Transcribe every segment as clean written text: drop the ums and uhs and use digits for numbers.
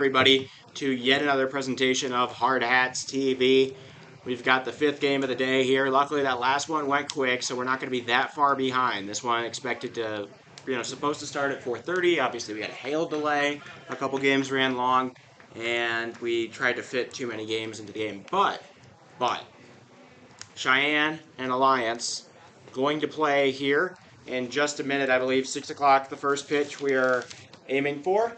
Everybody to yet another presentation of Hard Hats TV. We've got the fifth game of the day here. Luckily, that last one went quick, so we're not going to be that far behind. This one expected to, supposed to start at 4:30. Obviously, we had a hail delay. A couple games ran long, and we tried to fit too many games into the game. But Cheyenne and Alliance going to play here in just a minute, I believe. 6 o'clock, the first pitch we are aiming for.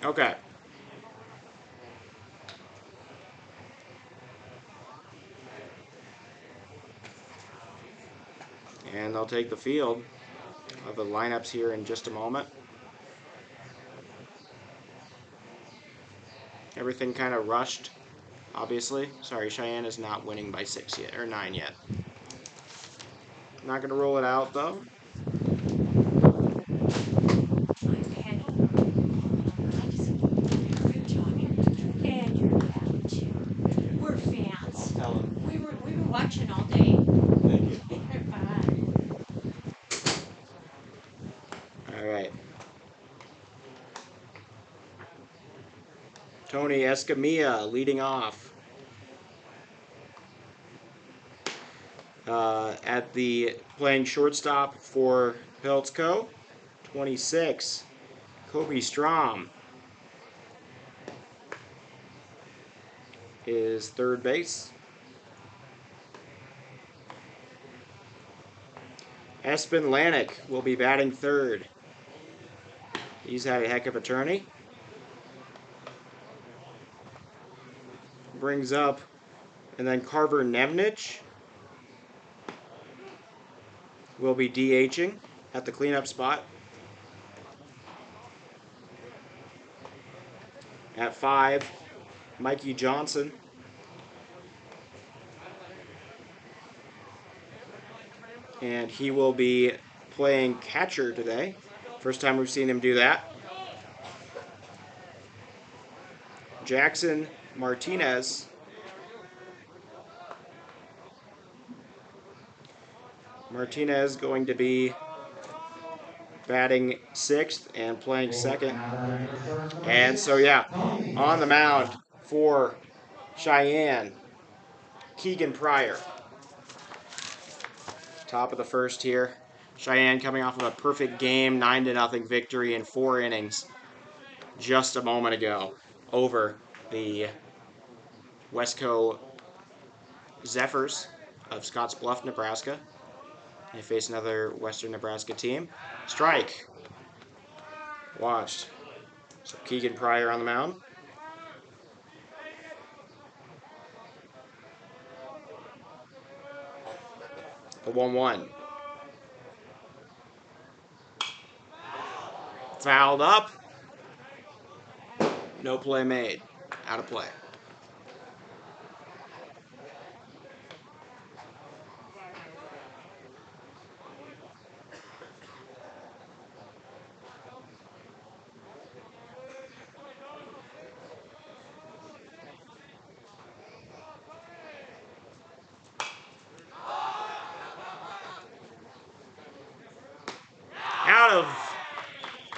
Okay. And they'll take the field. Of the lineups here in just a moment. Everything kind of rushed, obviously. Sorry, Cheyenne is not winning by 6 yet, or 9 yet. Not going to roll it out, though. We're fans. Tell them. We were watching all day. Thank you. All right. Tony Escamilla leading off. At the playing shortstop for Peltz Co. 26, Kobe Strom is third base. Espen Lanik will be batting third. He's had a heck of a tourney. Brings up, and then Carver Nemnich will be DHing at the cleanup spot. At 5, Mikey Johnson. And he will be playing catcher today. First time we've seen him do that. Jackson Martinez going to be batting 6th and playing 2nd. And so, yeah, on the mound for Cheyenne, Keegan Pryor. Top of the first here. Cheyenne coming off of a perfect game, 9-0 victory in 4 innings just a moment ago over the Westco Zephyrs of Scottsbluff, Nebraska. They face another Western Nebraska team. Strike. Watched. So Keegan Pryor on the mound. The 1-1. Fouled up. No play made. Out of play.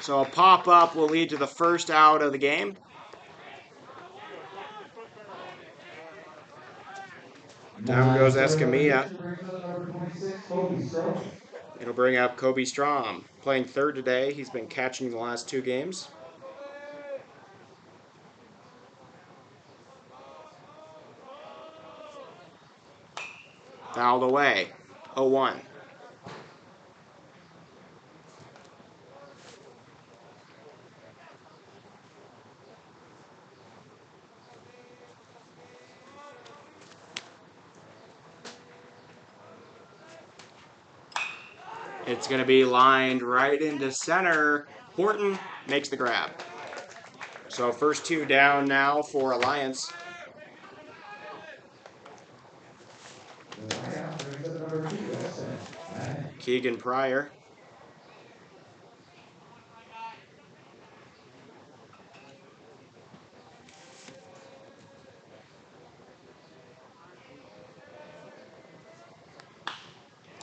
So a pop-up will lead to the first out of the game. Down goes Escamilla. It'll bring up Kobe Strom, playing third today. He's been catching the last 2 games. Fouled away. 0-1. It's going to be lined right into center. Horton makes the grab. So first 2 down now for Alliance. Keegan Pryor.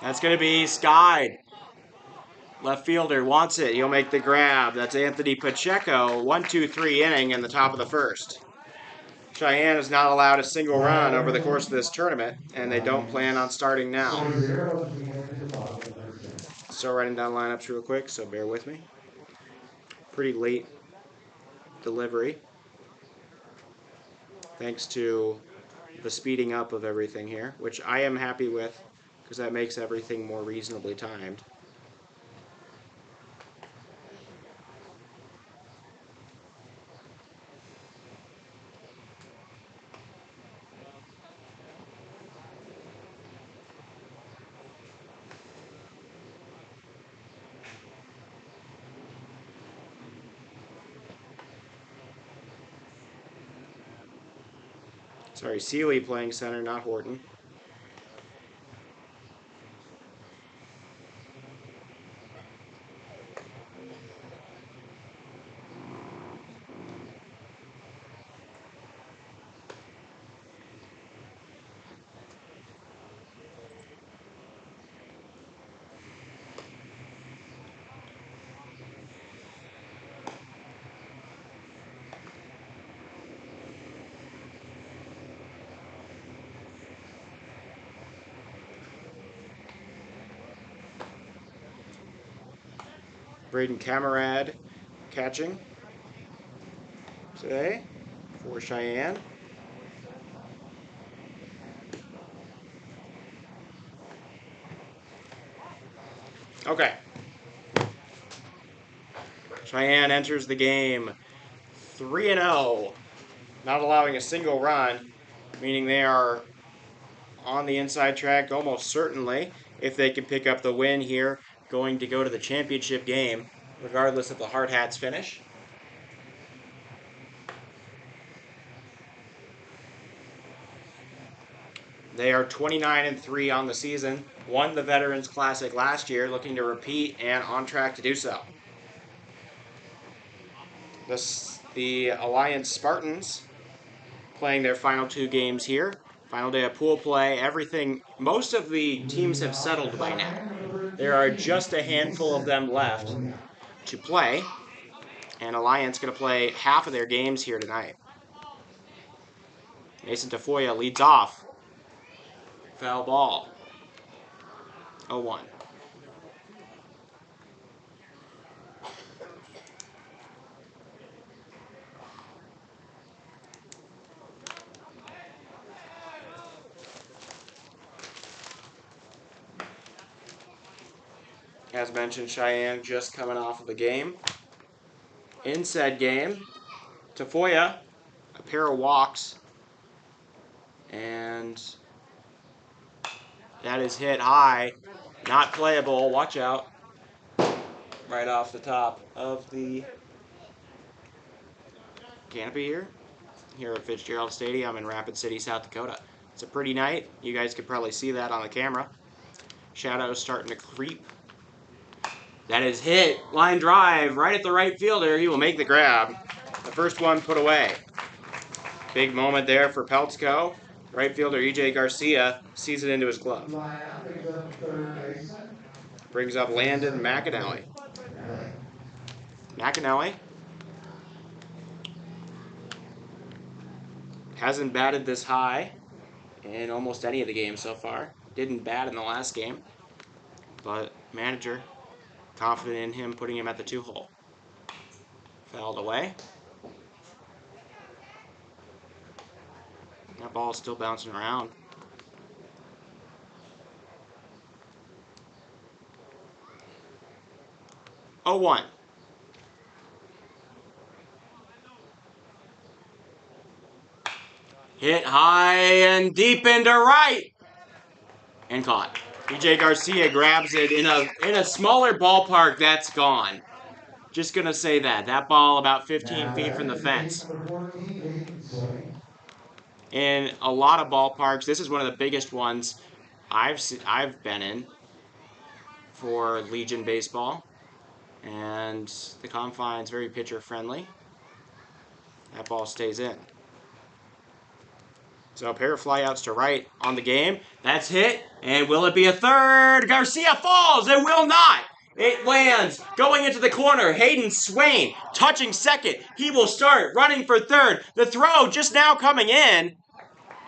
That's going to be skied. Left fielder wants it. He'll make the grab. That's Anthony Pacheco. 1-2-3 inning in the top of the first. Cheyenne is not allowed a single run over the course of this tournament, and they don't plan on starting now. Still writing down lineups real quick, so bear with me. Pretty late delivery, thanks to the speeding up of everything here, which I am happy with because that makes everything more reasonably timed. Sorry, Seeley playing center, not Horton. Braden Camarad catching today for Cheyenne. Okay. Cheyenne enters the game 3-0, not allowing a single run, meaning they are on the inside track almost certainly if they can pick up the win here, going to go to the championship game, regardless of the Hard Hats finish. They are 29-3 on the season, won the Veterans Classic last year, looking to repeat and on track to do so. The Alliance Spartans playing their final two games here. Final day of pool play, everything, most of the teams have settled by now. There are just a handful of them left to play, and Alliance going to play half of their games here tonight. Mason Tafoya leads off. Foul ball. 0-1. As mentioned, Cheyenne just coming off of the game. In said game, Tafoya, a pair of walks, and that is hit high, not playable. Watch out. Right off the top of the canopy here at Fitzgerald Stadium in Rapid City, South Dakota. It's a pretty night. You guys could probably see that on the camera. Shadows starting to creep. That is hit. Line drive right at the right fielder. He will make the grab. The first one put away. Big moment there for Peltz. Right fielder E.J. Garcia sees it into his glove. Brings up Landon McAnally. McAnally hasn't batted this high in almost any of the games so far. Didn't bat in the last game, but manager confident in him, putting him at the 2-hole. Fouled away. That ball is still bouncing around. Oh, 1. Hit high and deep into right. And caught. E.J. Garcia grabs it in a smaller ballpark. That's gone. Just going to say that. That ball about 15 feet from the fence. In a lot of ballparks, this is one of the biggest ones I've been in for Legion baseball. And the confine's very pitcher friendly. That ball stays in. So a pair of flyouts to right on the game. That's hit. And will it be a third? Garcia falls. It will not. It lands going into the corner. Hayden Swain touching second. He will start running for third. The throw just now coming in.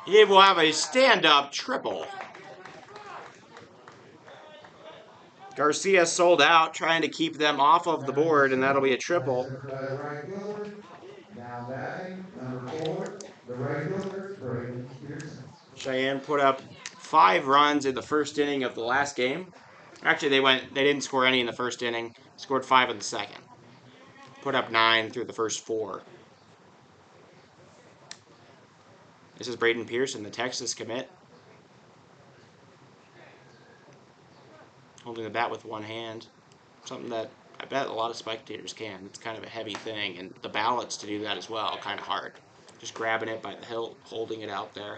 He will have a stand-up triple. Garcia sold out, trying to keep them off of the board, and that'll be a triple. Now batting, number 4, the right fielder, Braden Pearson. Cheyenne put up 5 runs in the first inning of the last game. Actually, they didn't score any in the first inning. Scored 5 in the second. Put up 9 through the first 4. This is Braden Pearson, the Texas commit. Holding the bat with one hand. Something that I bet a lot of spectators can. It's kind of a heavy thing, and the ballots to do that as well, kind of hard. Just grabbing it by the hilt, holding it out there.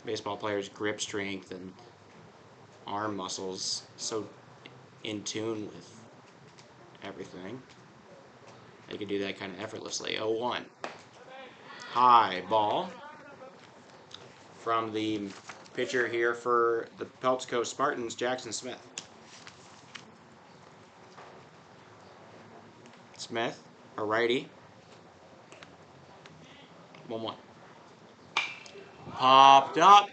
Baseball players' grip strength and arm muscles so in tune with everything. They can do that kind of effortlessly. 0-1. High ball from the pitcher here for the Peltz Spartans, Jackson Smith. Smith, a righty. 1-1. Popped up.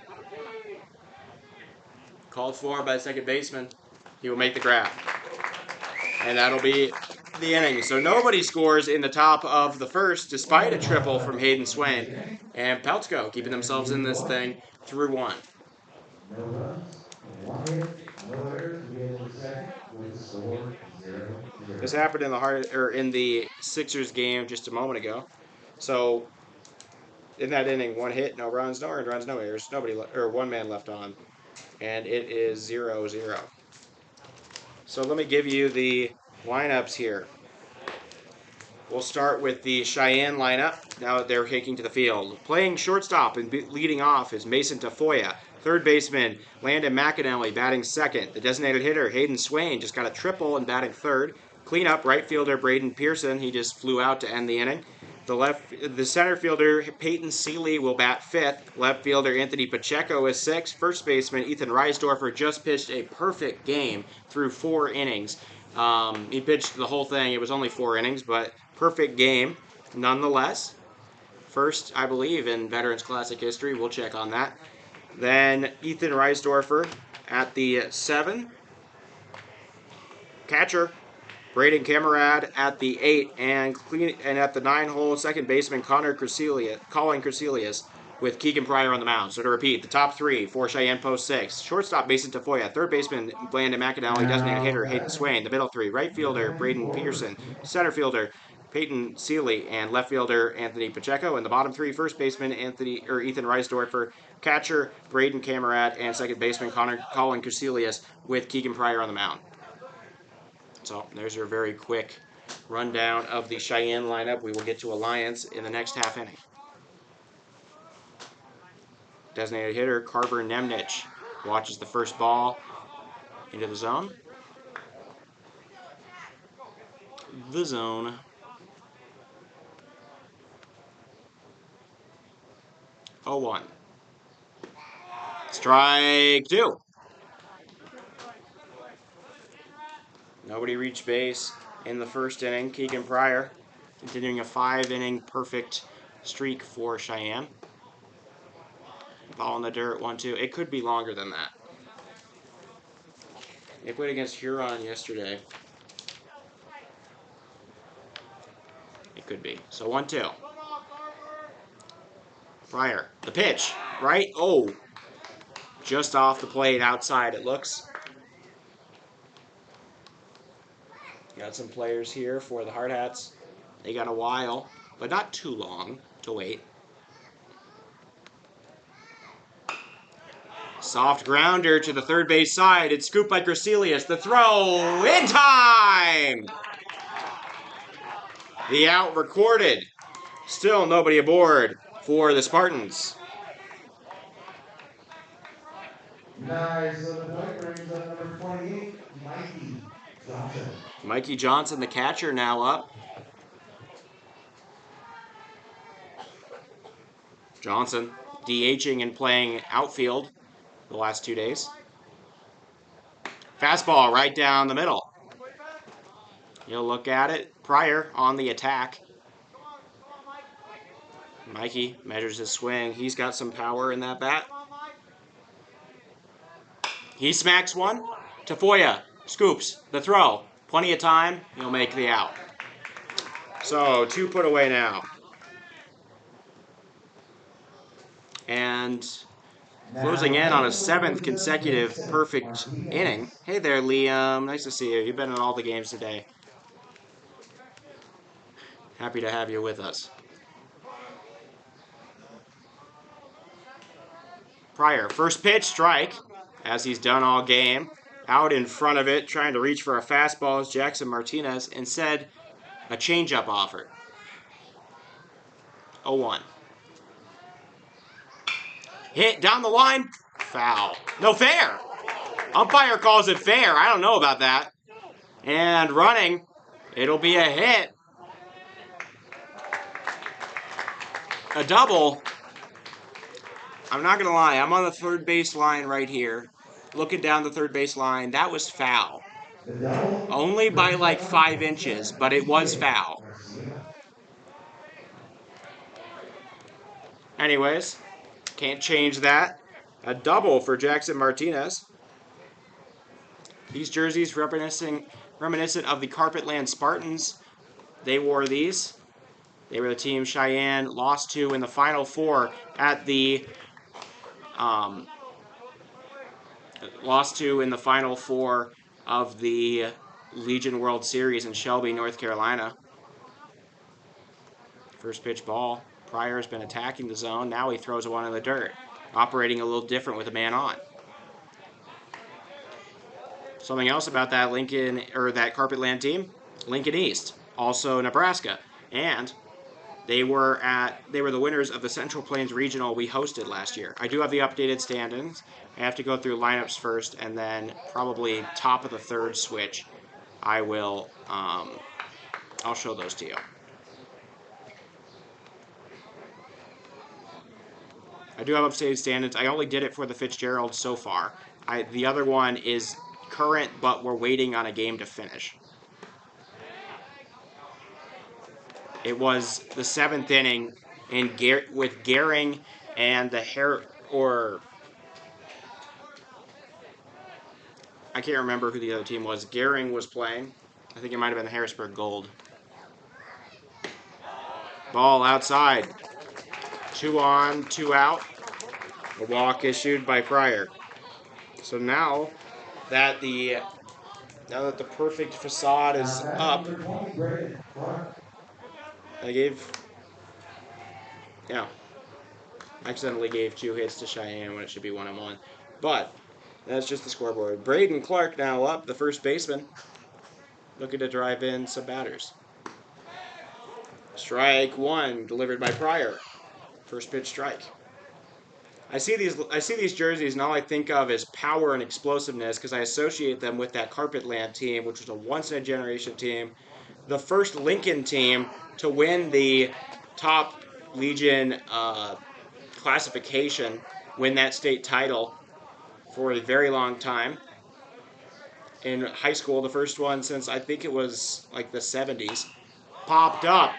Called for by the second baseman. He will make the grab. And that'll be the inning. So nobody scores in the top of the first, despite a triple from Hayden Swain. And Peltz keeping themselves in this thing through 1. No runs, 1 hit, no errors to get to the second with the score 0-0. This happened in the Sixers game just a moment ago. So in that inning, 1 hit, no runs, no earned runs, no errors, 1 man left on, and it is 0-0. So let me give you the lineups here. We'll start with the Cheyenne lineup. Now that they're taking to the field. Playing shortstop and leading off is Mason Tafoya. Third baseman, Landon McAnally, batting second. The designated hitter, Hayden Swain, just got a triple and batting third. Cleanup, right fielder, Braden Pearson. He just flew out to end the inning. The center fielder, Peyton Seeley, will bat fifth. Left fielder, Anthony Pacheco, is sixth. First baseman, Ethan Reisdorfer, just pitched a perfect game through 4 innings. He pitched the whole thing. It was only 4 innings, but perfect game nonetheless. First, I believe, in Veterans Classic history. We'll check on that. Then Ethan Reisdorfer at the 7. Catcher, Braden Camerad at the 8. And at the 9-hole, second baseman Colin Crecelius with Keegan Pryor on the mound. So to repeat, the top 3 for Cheyenne Post 6. Shortstop, Mason Tafoya. Third baseman, Landon McAnally. Designated hitter, Hayden Swain. The middle 3, right fielder, Braden Pearson. Center fielder, Peyton Seeley, and left fielder Anthony Pacheco. And the bottom 3, first baseman Ethan Reisdorfer, catcher Braden Camerad, and second baseman Colin Crecelius with Keegan Pryor on the mound. So there's your very quick rundown of the Cheyenne lineup. We will get to Alliance in the next half inning. Designated hitter Carver Nemnich watches the first ball into the zone. The zone. 0-1. Strike 2. Nobody reached base in the first inning. Keegan Pryor continuing a 5-inning perfect streak for Cheyenne. Ball in the dirt, 1-2. It could be longer than that. They played against Huron yesterday. It could be. So 1-2. Pryor, the pitch, right? Oh, just off the plate outside it looks. Got some players here for the Hard Hats. They got a while, but not too long to wait. Soft grounder to the third base side. It's scooped by Crecelius. The throw in time. The out recorded. Still nobody aboard for the Spartans. Nice little play brings up number 28, Mikey Johnson. Mikey Johnson, the catcher, now up. Johnson DHing and playing outfield the last 2 days. Fastball right down the middle. You'll look at it. Pryor on the attack. Mikey measures his swing. He's got some power in that bat. He smacks one. Tafoya scoops the throw. Plenty of time. He'll make the out. So 2 put away now. And closing in on a 7th consecutive perfect inning. Hey there, Liam. Nice to see you. You've been in all the games today. Happy to have you with us. Pryor, first pitch, strike, as he's done all game. Out in front of it, trying to reach for a fastball is Jackson Martinez. Instead, a changeup offered. 0-1. Hit down the line. Foul. No, fair. Umpire calls it fair. I don't know about that. And running. It'll be a hit. A double. I'm not going to lie. I'm on the third base line right here. Looking down the third base line. That was foul. Only by like 5 inches, but it was foul. Anyways, can't change that. A double for Jackson Martinez. These jerseys reminiscent of the Carpetland Spartans. They wore these. They were the team Cheyenne lost to in the Final Four at the of the Legion World Series in Shelby, North Carolina. First pitch ball. Pryor's been attacking the zone. Now he throws one in the dirt. Operating a little different with a man on. Something else about that that Carpetland team, Lincoln East, also Nebraska, and they were the winners of the Central Plains Regional we hosted last year. I do have the updated standings. I have to go through lineups first, and then probably top of the third switch. I'll show those to you. I do have updated standings. I only did it for the Fitzgerald so far. The other one is current, but we're waiting on a game to finish. It was the 7th inning with Gehring and I can't remember who the other team was. Gehring was playing. I think it might have been the Harrisburg Gold. Ball outside. 2 on, 2 out. A walk issued by Pryor. So now that the perfect facade is up, I accidentally gave 2 hits to Cheyenne when it should be 1-1. But that's just the scoreboard. Braden Clark now up, the first baseman, looking to drive in some batters. Strike 1 delivered by Pryor. First pitch strike. I see these jerseys, and all I think of is power and explosiveness because I associate them with that Carpetland team, which was a once-in-a-generation team. The first Lincoln team to win the top Legion classification, win that state title for a very long time. In high school, the first one since I think it was like the 70s. Popped up.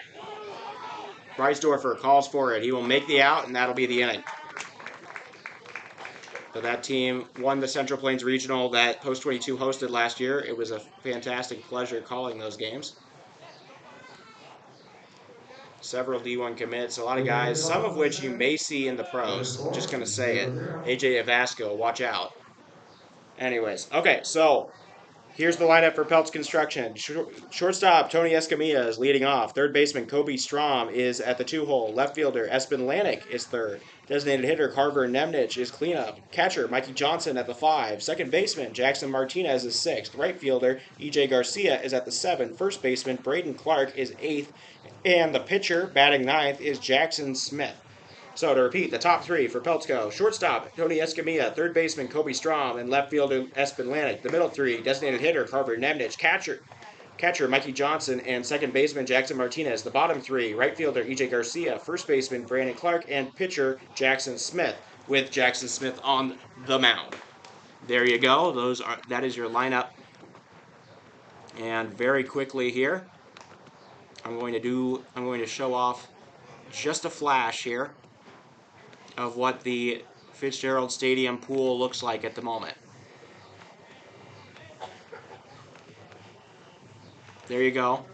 Breisdorfer calls for it. He will make the out, and that'll be the inning. So that team won the Central Plains Regional that Post 22 hosted last year. It was a fantastic pleasure calling those games. Several D1 commits, a lot of guys, some of which you may see in the pros. I'm just going to say it. AJ Avasco, watch out. Anyways, okay, so here's the lineup for Peltz Construction. Shortstop, Tony Escamilla is leading off. Third baseman, Kobe Strom is at the 2-hole. Left fielder, Espen Lanik is third. Designated hitter, Carver Nemnich is cleanup. Catcher, Mikey Johnson at the 5. Second baseman, Jackson Martinez is 6th. Right fielder, EJ Garcia is at the 7. First baseman, Braden Clark is 8th. And the pitcher, batting 9th, is Jackson Smith. So to repeat, the top 3 for Peltzco. Shortstop, Tony Escamilla. Third baseman, Kobe Strom. And left fielder, Espen Lanik. The middle 3, designated hitter, Carver Nemnich. Catcher, Catcher, Mikey Johnson, and second baseman, Jackson Martinez. The bottom three, right fielder, E.J. Garcia, first baseman, Brandon Clark, and pitcher, Jackson Smith, with Jackson Smith on the mound. There you go. That is your lineup. And very quickly here, I'm going to show off just a flash here of what the Fitzgerald Stadium pool looks like at the moment. There you go.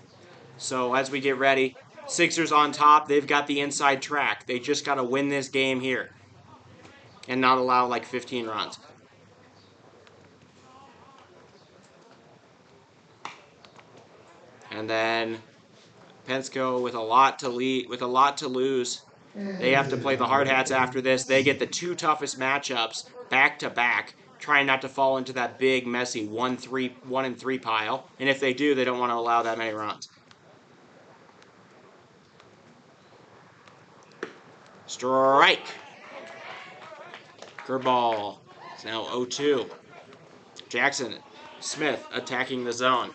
So as we get ready, Sixers on top. They've got the inside track. They just got to win this game here and not allow like 15 runs. And then Pensko with a lot to lose. They have to play the Hard Hats after this. They get the two toughest matchups back to back, trying not to fall into that big, messy 1-3 pile. And if they do, they don't want to allow that many runs. Strike. Curveball. It's now 0-2. Jackson Smith attacking the zone.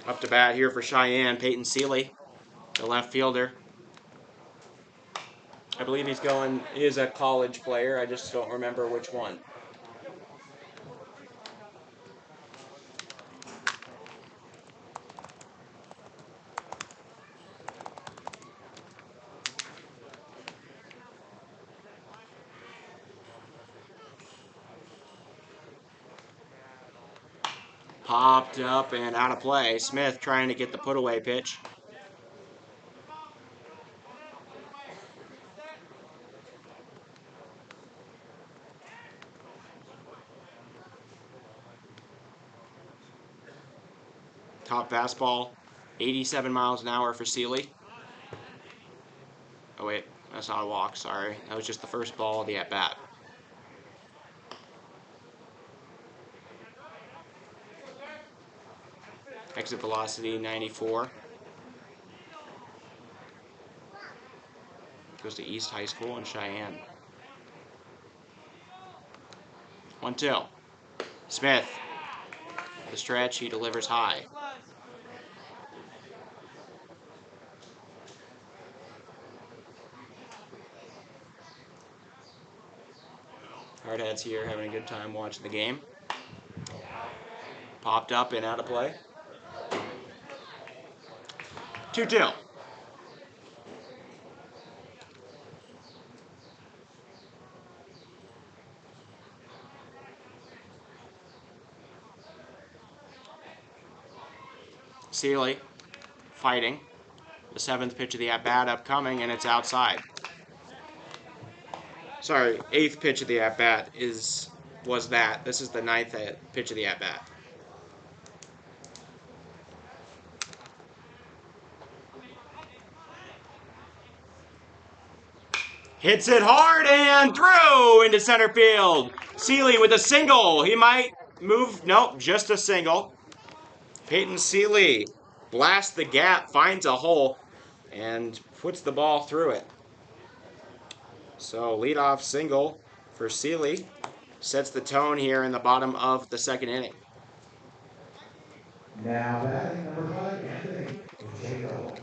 Up to bat here for Cheyenne, Peyton Seeley, the left fielder. I believe he is a college player. I just don't remember which one. Popped up and out of play. Smith trying to get the put-away pitch. Top fastball, 87 miles an hour for Seeley. Oh wait, that's not a walk, sorry. That was just the first ball of the at-bat. Exit velocity, 94. Goes to East High School in Cheyenne. 1-2. Smith. The stretch, he delivers high. Hardheads here having a good time watching the game. Popped up and out of play. 2-2. Seeley fighting. The seventh pitch of the at-bat upcoming, and it's outside. Sorry, eighth pitch of the at-bat was that. This is the ninth pitch of the at-bat. Hits it hard and through into center field. Seeley with a single. He might move. Nope, just a single. Peyton Seeley blasts the gap, finds a hole, and puts the ball through it. So leadoff single for Seeley sets the tone here in the bottom of the second inning. Now batting number 5, Anthony Pacheco.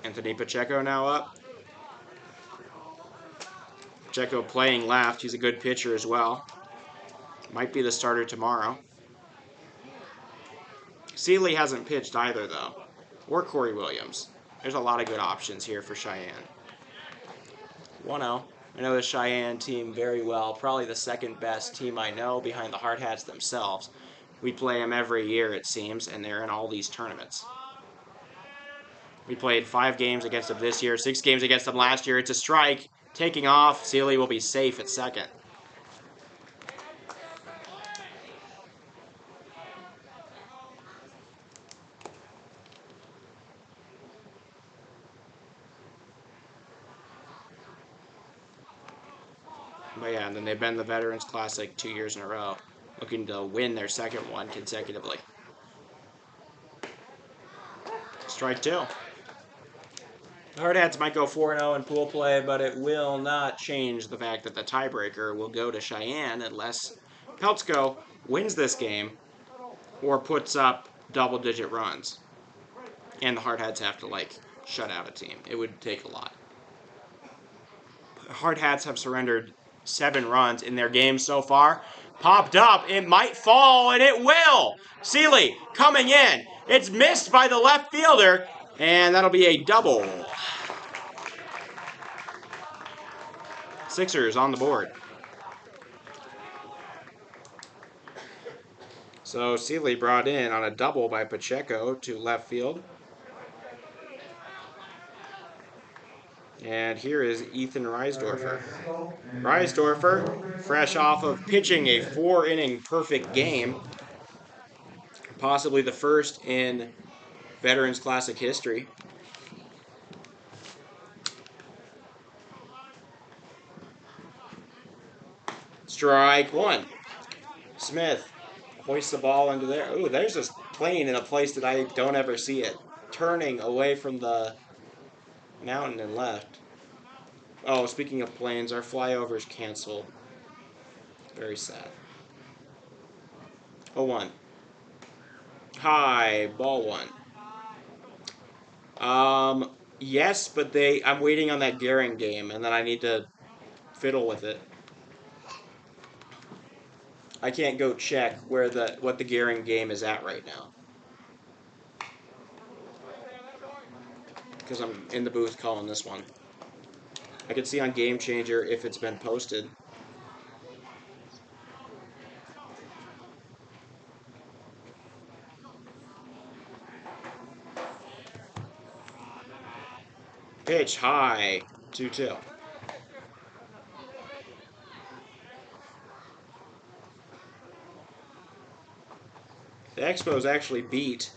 Anthony Pacheco now up. Pacheco playing left. He's a good pitcher as well. Might be the starter tomorrow. Seeley hasn't pitched either, though. Or Corey Williams. There's a lot of good options here for Cheyenne. 1-0. I know the Cheyenne team very well. Probably the second best team I know behind the Hard Hats themselves. We play them every year, it seems, and they're in all these tournaments. We played 5 games against them this year, 6 games against them last year. It's a strike. Taking off. Seeley will be safe at second. But yeah, and then they've been the Veterans Classic 2 years in a row, looking to win their second one consecutively. Strike 2. The Hard Hats might go 4-0 in pool play, but it will not change the fact that the tiebreaker will go to Cheyenne unless Peltz wins this game or puts up double-digit runs. And the Hardhats have to, like, shut out a team. It would take a lot. Hardhats have surrendered 7 runs in their game so far. Popped up. It might fall, and it will. Seeley coming in. It's missed by the left fielder, and that'll be a double. Sixers on the board. So Seeley brought in on a double by Pacheco to left field. And here is Ethan Reisdorfer. Reisdorfer, fresh off of pitching a 4-inning perfect game, possibly the first in Veterans Classic history. Strike 1. Smith hoists the ball into there. Ooh, there's this plane in a place that I don't ever see it. Turning away from the mountain and left. Oh, speaking of planes, our flyover's canceled. Very sad. 0-1. High, ball 1. Yes, but I'm waiting on that Gehring game, and then I need to fiddle with it. I can't go check what the Gehring game is at right now, because I'm in the booth calling this one. I can see on Game Changer if it's been posted. Pitch high, 2-2. The Expos actually beat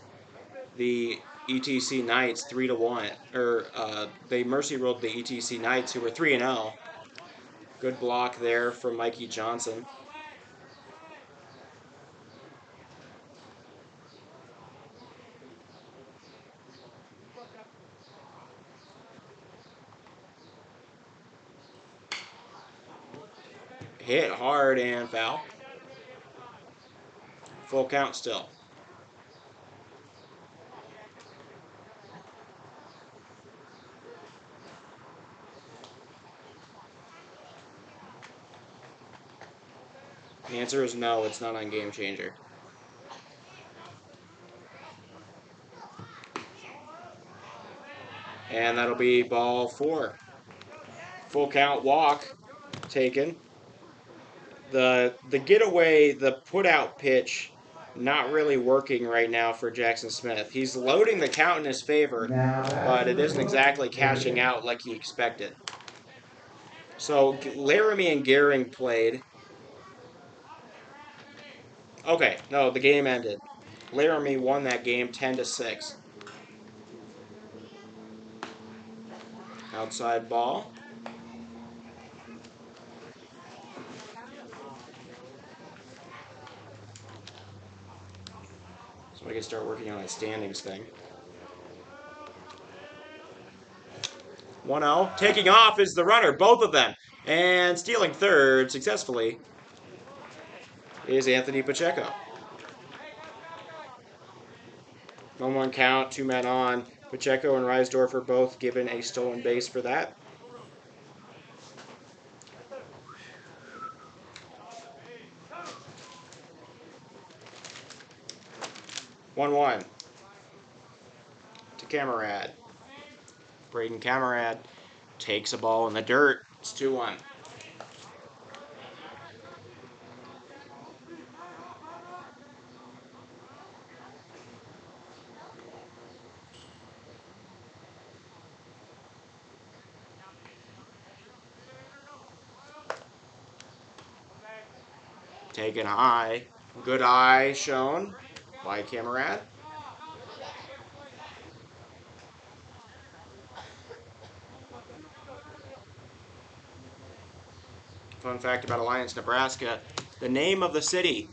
the ETC Knights 3-1, or they mercy ruled the ETC Knights, who were 3-0. Good block there from Mikey Johnson. Hit hard and foul. Full count still. The answer is no, it's not on Game Changer. And that'll be ball 4. Full count walk taken. The getaway, the put-out pitch, not really working right now for Jackson Smith. He's loading the count in his favor, but it isn't exactly cashing out like he expected. So Laramie and Gehring played. Okay, no, the game ended. Laramie won that game 10-6. Outside ball. So I can start working on a standings thing. 1-0. Taking off is the runner, both of them. And stealing third successfully is Anthony Pacheco. 1-1 count, 2 men on. Pacheco and Reisdorfer both given a stolen base for that. One to Camarad. Braden Camarad takes a ball in the dirt. It's 2-1. Taken high. Good eye shown by Camarad. Fun fact about Alliance, Nebraska, the name of the city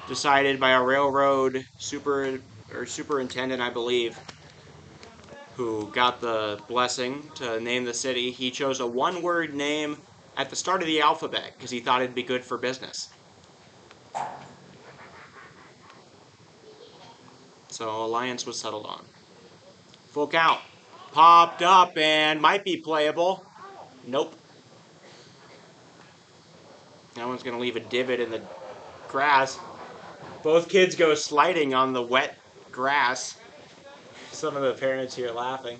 decided by a railroad superintendent, I believe, who got the blessing to name the city. He chose a one-word name at the start of the alphabet because he thought it'd be good for business. So Alliance was settled on. Full count. Popped up and might be playable. Nope. That one's going to leave a divot in the grass. Both kids go sliding on the wet grass. Some of the parents here laughing.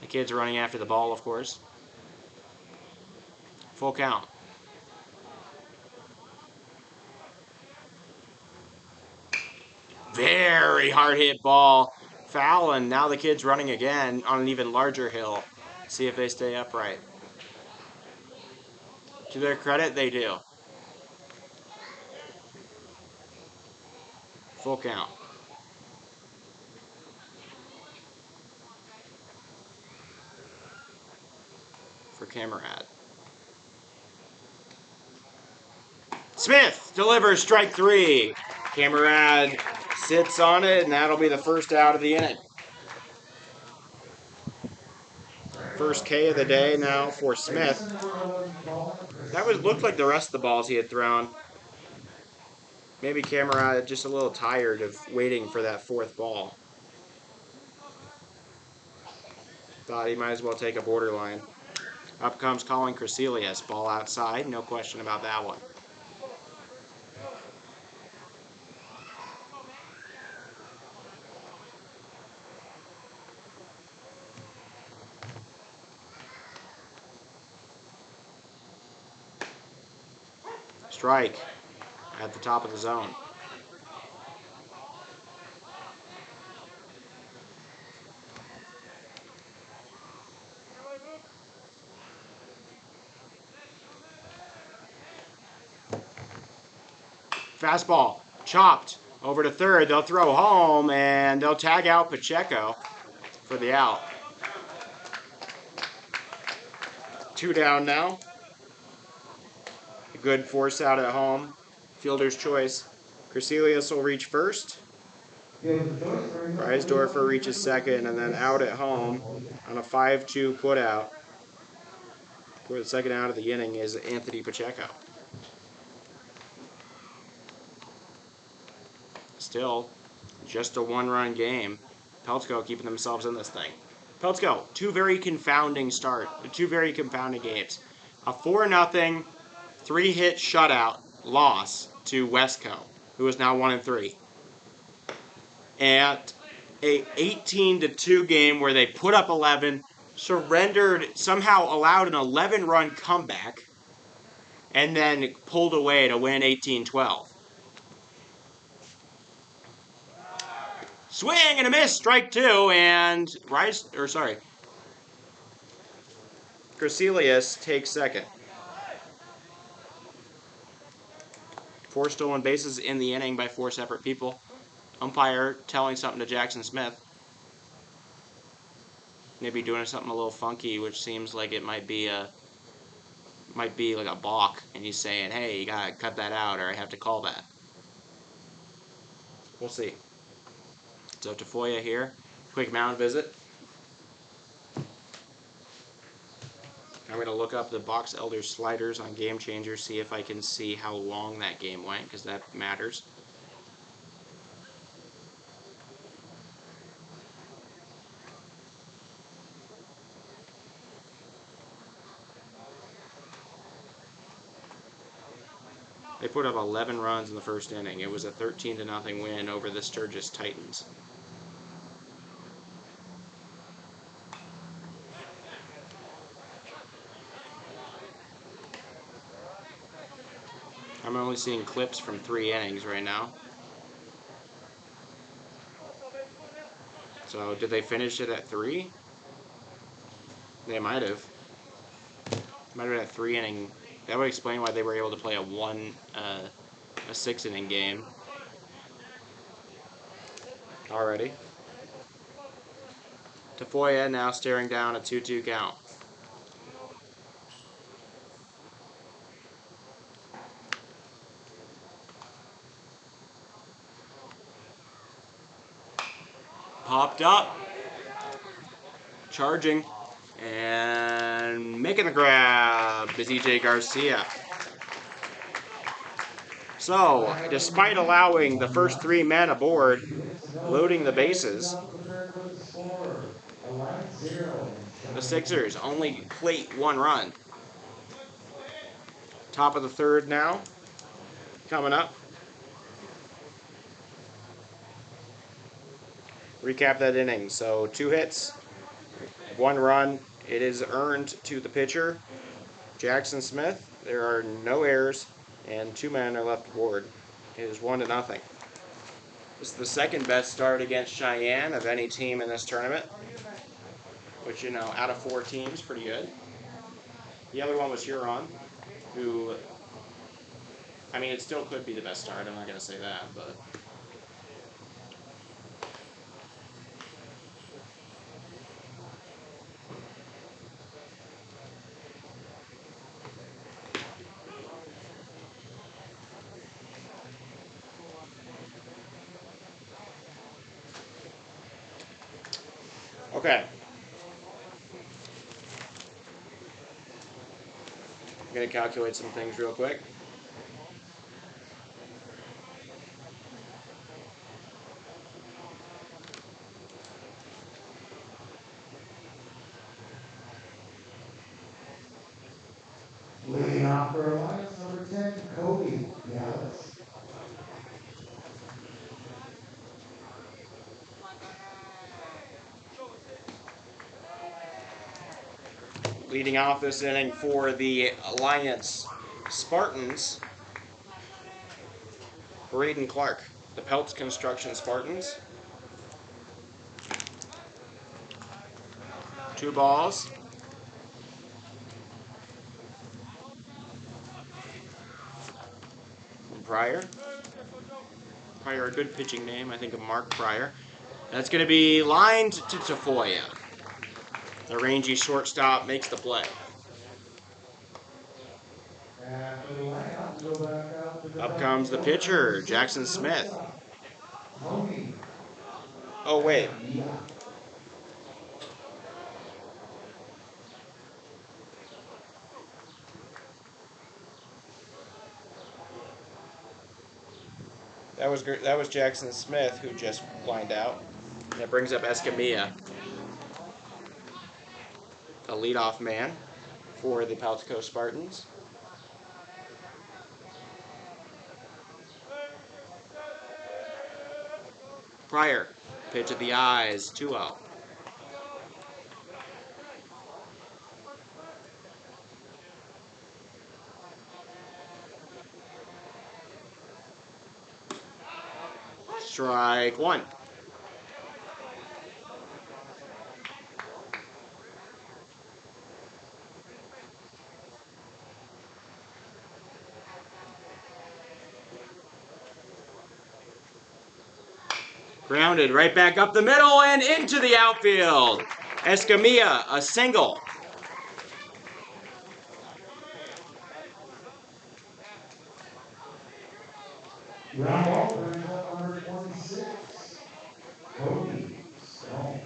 The kids running after the ball, of course. Full count. Very hard hit ball. Foul, and now the kid's running again on an even larger hill. See if they stay upright. To their credit, they do. Full count. For Camerad. Smith delivers strike 3. Camerad sits on it, and that'll be the first out of the inning. First K of the day now for Smith. That looked like the rest of the balls he had thrown. Maybe Camerad just a little tired of waiting for that fourth ball. Thought he might as well take a borderline. Up comes Colin Crecelius. Ball outside, no question about that one. Strike at the top of the zone. Fastball, chopped, over to third. They'll throw home, and they'll tag out Pacheco for the out. 2 down now. A good force out at home. Fielder's choice. Crecelius will reach first. Reisdorfer reaches second, and then out at home on a 5-2 putout. For the second out of the inning is Anthony Pacheco. Still, just a 1-run game. Peltz keeping themselves in this thing. Peltz 2 very confounding games. A 4-0, 3-hit shutout loss to Westco, who is now 1-3. And a 18-2 game where they put up 11, surrendered, somehow allowed an 11-run comeback, and then pulled away to win 18-12. Swing and a miss, strike 2, and Crecelius takes second. 4 stolen bases in the inning by 4 separate people. Umpire telling something to Jackson Smith. Maybe doing something a little funky, which seems like it might be like a balk, and he's saying, hey, you gotta cut that out, or I have to call that. We'll see. So Tafoya here, quick mound visit. I'm going to look up the Box Elder sliders on Game Changer, see if I can see how long that game went, because that matters. They put up 11 runs in the first inning. It was a 13-0 win over the Sturgis Titans. I'm only seeing clips from 3 innings right now. So, did they finish it at 3? They might have. Might have been a 3-inning. That would explain why they were able to play a 6-inning game already. Tafoya now staring down a 2-2 count. Popped up. Charging. And making the grab is EJ Garcia. So, despite allowing the first 3 men aboard, loading the bases, the Sixers only plate 1 run. Top of the 3rd now, coming up. Recap that inning. So 2 hits, 1 run. It is earned to the pitcher, Jackson Smith. There are no errors, and 2 men are left aboard. It is 1-0. This is the second best start against Cheyenne of any team in this tournament, which, out of 4 teams, pretty good. The other one was Huron, who, it still could be the best start. I'm not going to say that, but... Okay. I'm going to calculate some things real quick. Leading off for Alliance, number 10, Cody Peltz. Leading off this inning for the Alliance Spartans, Braden Clark, the Peltz Construction Spartans. 2 balls. Pryor. Pryor, a good pitching name. I think of Mark Pryor. That's going to be lined to Tafoya. The rangy shortstop makes the play. After the lineup, we go back out to the Up comes the pitcher, Jackson Smith. Oh, wait. That was Jackson Smith who just lined out. That brings up Escamilla, a leadoff man for the Peltz Spartans. Pryor, pitch at the eyes, 2-0. Strike 1. Grounded right back up the middle and into the outfield. Escamilla, a single. Ground ball brings up number 26, Cody Stone.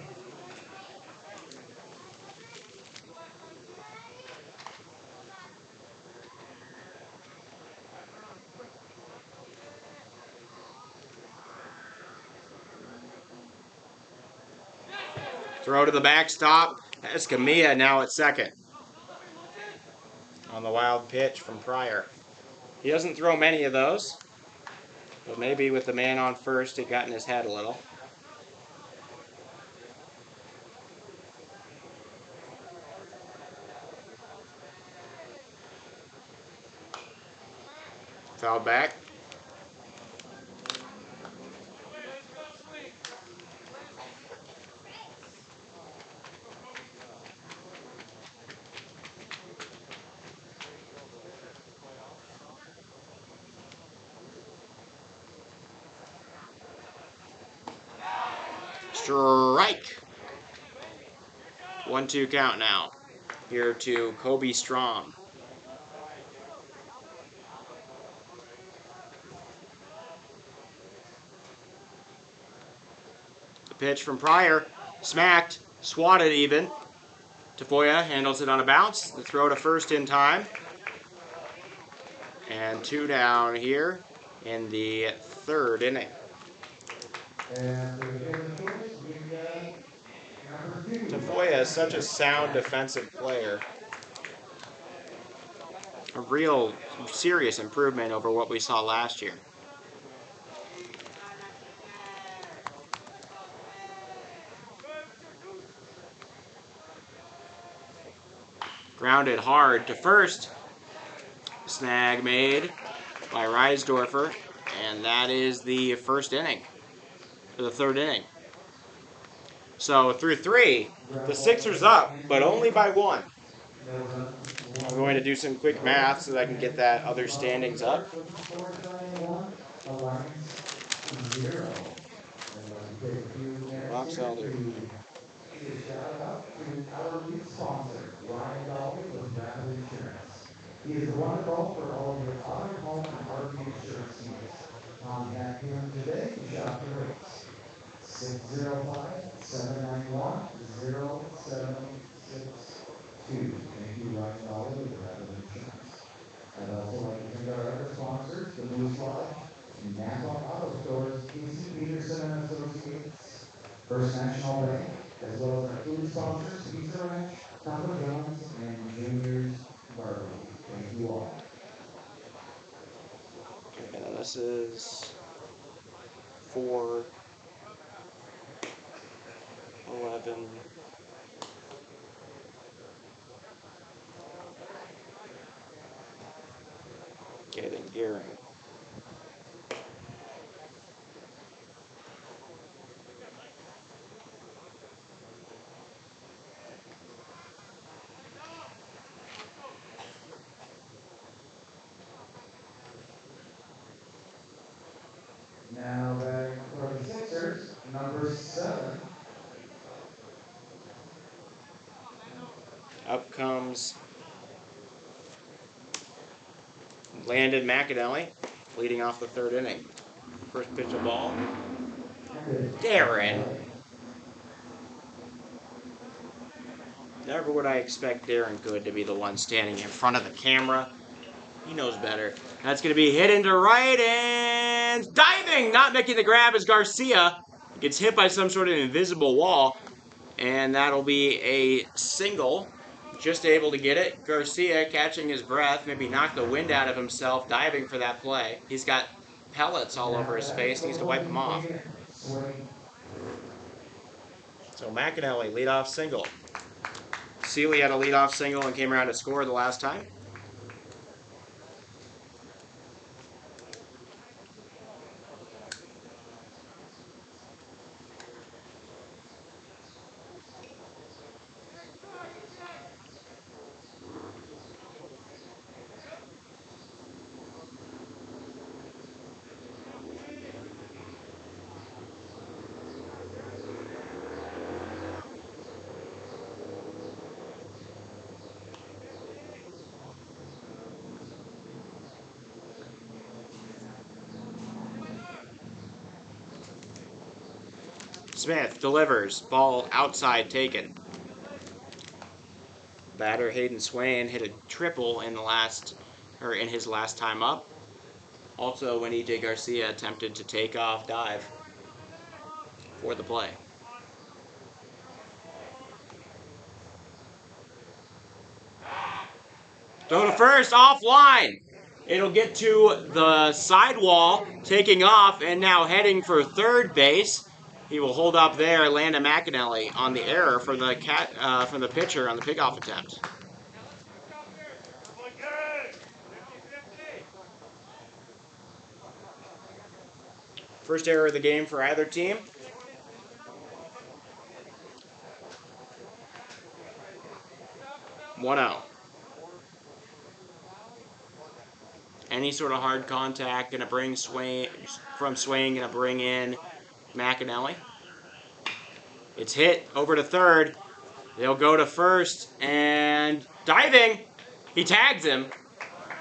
Throw to the backstop. Escamilla now at second. On the wild pitch from Pryor. He doesn't throw many of those, but maybe with the man on first, it got in his head a little. Fouled back. Strike. 1-2 count now. Here to Kobe Strom. The pitch from Pryor. Smacked. Swatted even. Tafoya handles it on a bounce. The throw to first in time. And 2 down here in the third inning. And for the field choice, we've got number 2. Tafoya is such a sound defensive player. A real serious improvement over what we saw last year. Grounded hard to first. Snag made by Reisdorfer, and that is the first inning, or the third inning. So through 3, the Sixers up, but only by 1. I'm going to do some quick math so that I can get that other standings up. Alliance 0. And let me take a few minutes here to give a shout out to our lead sponsor, Ryan Dolby with Rapid Insurance. He is the one to call for all of your auto, home, and RV insurance needs. Contact him today to shop the rates. 605-791-0762. Thank you, Ryan Dolby with Rapid Insurance. I'd also like to thank our other sponsors, the Moose Lodge, Napa Auto Stores, Casey Peterson and Associates, First National Bank, as well as our food sponsors, Pizza Ranch, Papa John's, and Junior's Barbecue. Thank you all. And this is 4, 11. Okay, then gearing. Now batting for the Sixers, number 7. Up comes Landon McAnally, leading off the third inning. First pitch of ball. Darren. Never would I expect Darren Good to be the one standing in front of the camera. He knows better. That's going to be hit into right and diving! Not making the grab is Garcia. Gets hit by some sort of invisible wall. And that'll be a single. Just able to get it. Garcia catching his breath. Maybe knocked the wind out of himself diving for that play. He's got pellets all over his face. Needs to wipe them off. So McAnally, leadoff single. Seeley had a leadoff single and came around to score the last time. Smith delivers, ball outside taken. Batter Hayden Swain hit a triple in his last time up. Also, when EJ Garcia attempted to take off dive for the play. Throw to first, offline. It'll get to the sidewall, taking off, and now heading for third base. He will hold up there, Landon McAnally on the error from the pitcher on the pickoff attempt. First error of the game for either team. One out. Any sort of hard contact gonna bring Swain gonna bring in McAnally. It's hit over to third. They'll go to first and diving. He tags him.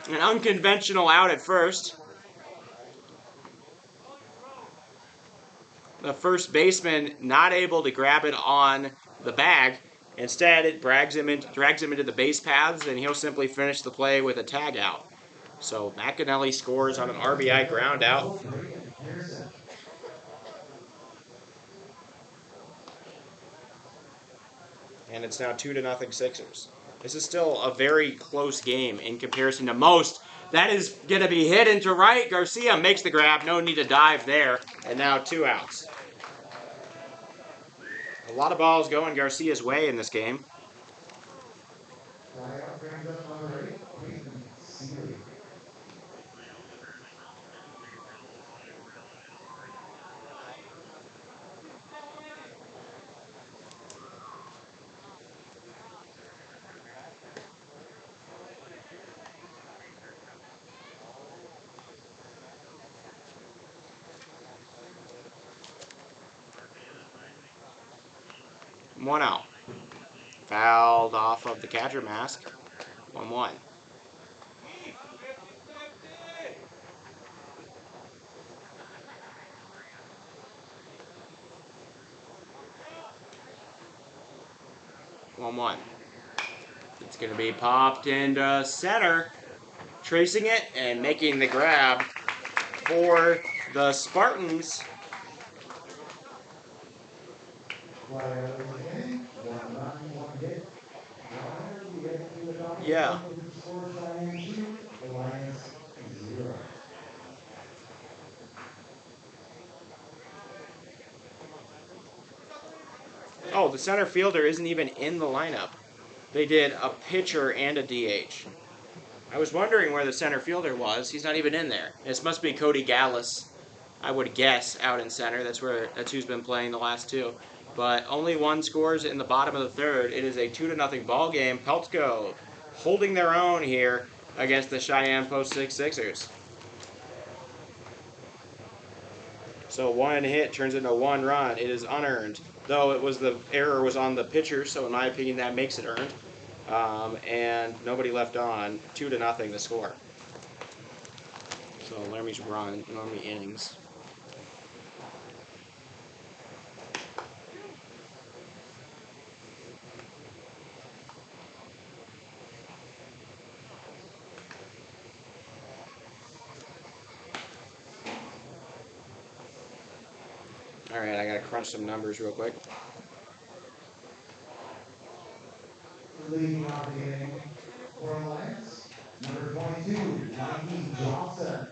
An unconventional out at first. The first baseman not able to grab it on the bag. Instead, it drags him into the base paths, and he'll simply finish the play with a tag out. So McAnally scores on an RBI ground out. And it's now 2-0 Sixers. This is still a very close game in comparison to most. That is going to be hit into right. Garcia makes the grab. No need to dive there. And now 2 outs. A lot of balls going Garcia's way in this game. Flyout brings up number 8, Peyton Seeley. One out. Fouled off of the catcher mask. 1-1. It's going to be popped into center. Tracing it and making the grab for the Spartans. Flyout is the inning. 1 run, 1 hit. Now we get to the top of the Yeah. with the score Cheyenne 2, Alliance 0. Oh, the center fielder isn't even in the lineup. They did a pitcher and a DH. I was wondering where the center fielder was. He's not even in there. This must be Cody Gallus, I would guess, out in center. That's who's been playing the last 2. But only 1 scores in the bottom of the 3rd. It is a 2-0 ball game. Peltz holding their own here against the Cheyenne Post 6 Sixers. So 1 hit turns into 1 run. It is unearned, though the error was on the pitcher. So in my opinion, that makes it earned. And nobody left on. 2-0 the score. So Laramie's innings. All right, I gotta crunch some numbers real quick. Leading off the inning for Alliance, number 22, Mikey Johnson.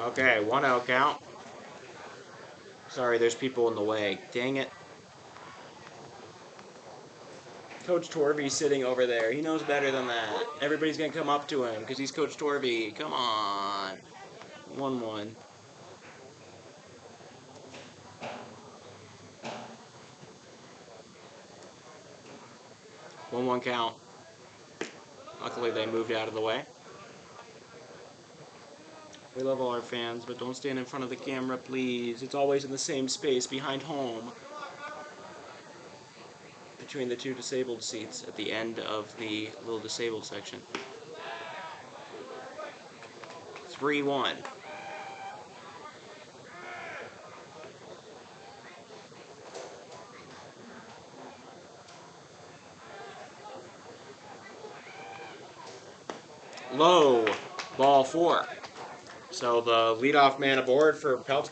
Okay, 1-0 count. Sorry, there's people in the way. Dang it. Coach Torvey's sitting over there. He knows better than that. Everybody's going to come up to him because he's Coach Torvey. Come on. 1-1. One count. Luckily, they moved out of the way. We love all our fans, but don't stand in front of the camera, please. It's always in the same space behind home. Between the 2 disabled seats at the end of the little disabled section. 3-1. Low. Ball 4. So the leadoff man aboard for Peltz.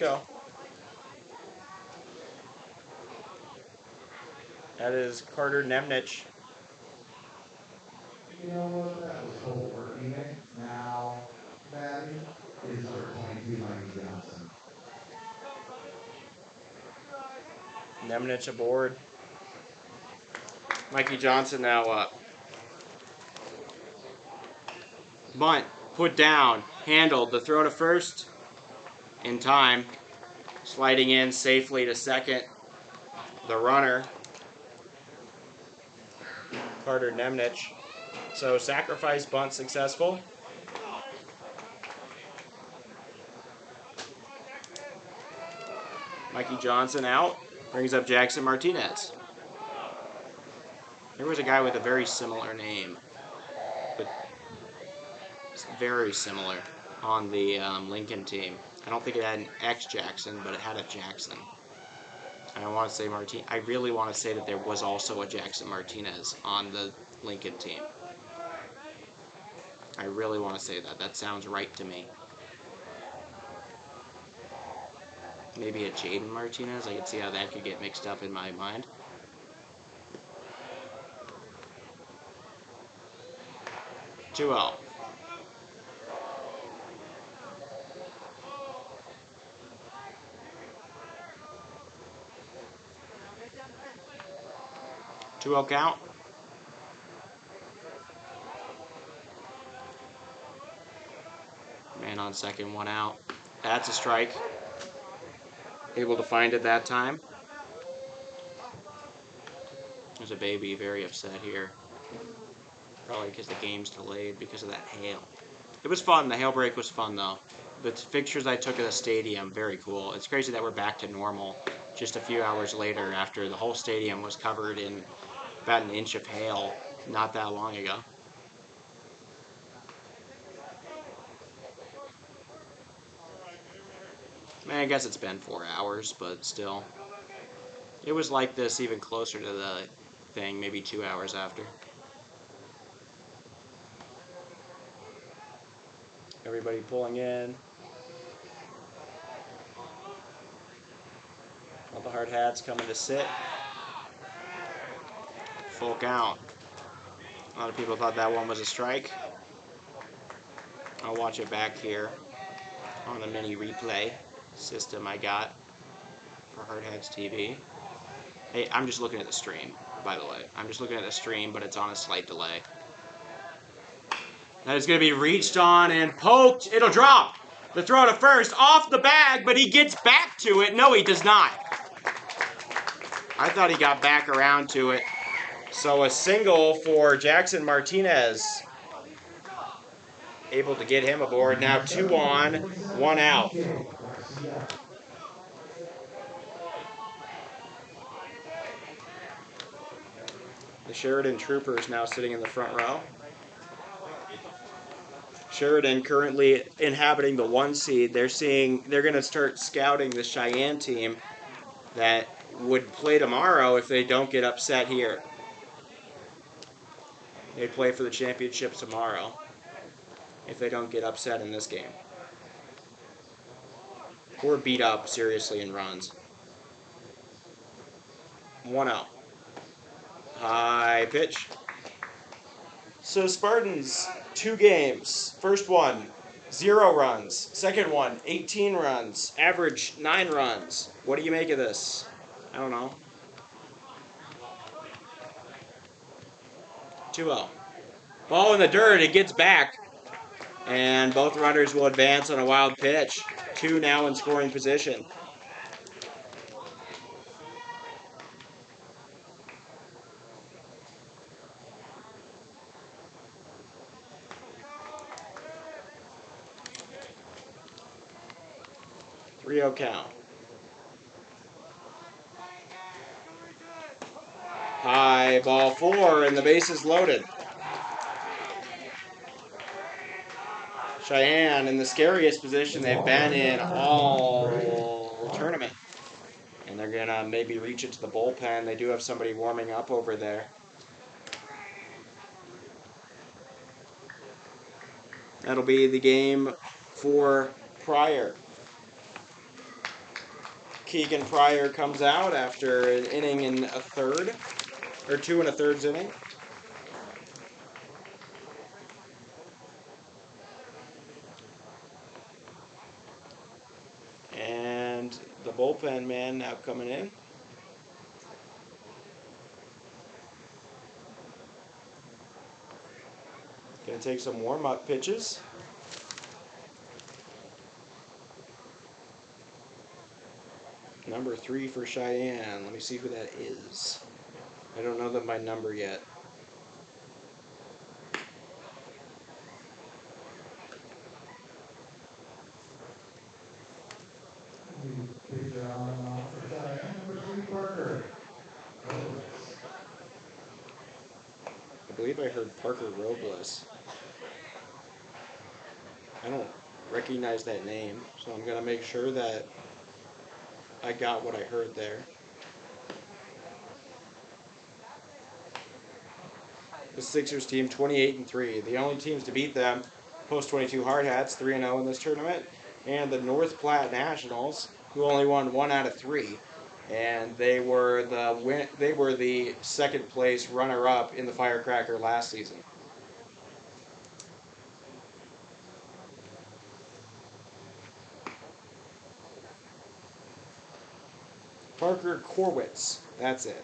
That is Carter Nemnich. You know what? That was cold working it. Now, batting is number 22, Mikey Johnson. Nemnich aboard. Mikey Johnson now up. Bunt. Put down. Handled. The throw to first. In time. Sliding in safely to second. The runner. Carter Nemnich. So sacrifice bunt successful. Mikey Johnson out. Brings up Jackson Martinez. There was a guy with a very similar name. But it's very similar on the Lincoln team. I don't think it had an X Jackson, but it had a Jackson. And I want to say I really want to say that there was also a Jackson Martinez on the Lincoln team. I really want to say that. That sounds right to me. Maybe a Jaden Martinez. I could see how that could get mixed up in my mind. Two out. Two out count. Man on second, one out. That's a strike. Able to find it that time. There's a baby very upset here. Probably because the game's delayed because of that hail. It was fun. The hail break was fun, though. The pictures I took of the stadium, very cool. It's crazy that we're back to normal just a few hours later after the whole stadium was covered in about an inch of hail not that long ago. Man, I guess it's been 4 hours, but still. It was like this even closer to the thing, maybe 2 hours after. Everybody pulling in. All the hard hats coming to sit. Full count. A lot of people thought that one was a strike. I'll watch it back here on the mini replay system I got for Hard Hats TV. Hey, I'm just looking at the stream, by the way. I'm just looking at the stream, but it's on a slight delay. That is going to be reached on and poked. It'll drop. The throw to first, off the bag, but he gets back to it. No, he does not. I thought he got back around to it. So a single for Jackson Martinez. Able to get him aboard. Now 2 on, 1 out. The Sheridan Troopers now sitting in the front row. Sheridan currently inhabiting the 1 seed. They're going to start scouting the Cheyenne team that would play tomorrow if they don't get upset here. They play for the championship tomorrow if they don't get upset in this game. Or beat up seriously in runs. 1-0. High pitch. So Spartans, 2 games. First one, 0 runs. Second one, 18 runs. Average 9 runs. What do you make of this? I don't know. 2-0. Ball in the dirt. It gets back. And both runners will advance on a wild pitch. 2 now in scoring position. Three-0 count. High ball 4, and the base is loaded. Cheyenne in the scariest position they've been in all tournament. And they're going to maybe reach it to the bullpen. They do have somebody warming up over there. That'll be the game for Pryor. Keegan Pryor comes out after an inning in a third, or 2 1/3 inning. And the bullpen man now coming in. Gonna take some warm-up pitches. Number 3 for Cheyenne. Let me see who that is. I don't know them by number yet. I believe I heard Parker Robles. I don't recognize that name, so I'm going to make sure that I got what I heard there. The Sixers team 28-3. The only teams to beat them, Post 22 Hard Hats 3-0 in this tournament, and the North Platte Nationals, who only won 1 out of 3. And they were the second place runner up in the Firecracker last season. Parker Corwitz, that's it.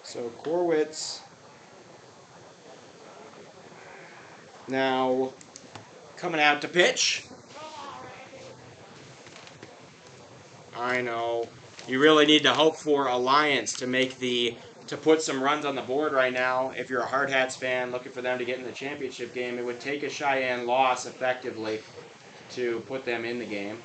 So Corwitz now coming out to pitch. I know. You really need to hope for Alliance to put some runs on the board right now. If you're a Hard Hats fan looking for them to get in the championship game, it would take a Cheyenne loss effectively to put them in the game.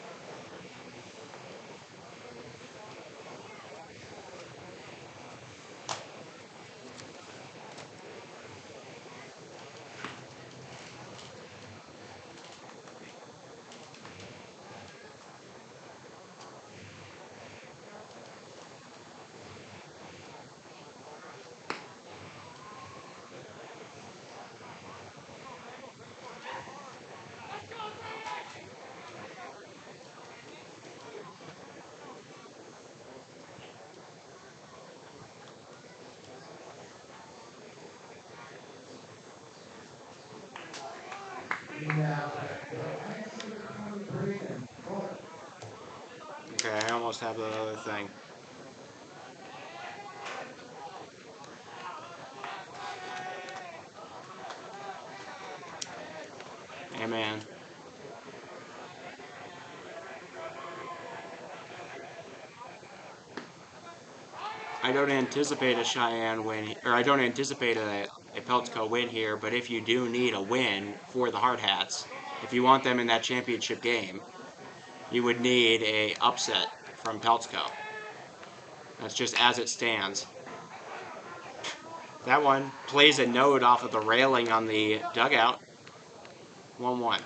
Okay, I almost have the other thing. Hey, man. I don't anticipate a Cheyenne win, or I don't anticipate a Peltz win here, but if you do need a win for the Hard Hats, if you want them in that championship game, you would need a upset from Peltz. That's just as it stands. That one plays a note off of the railing on the dugout. 1-1.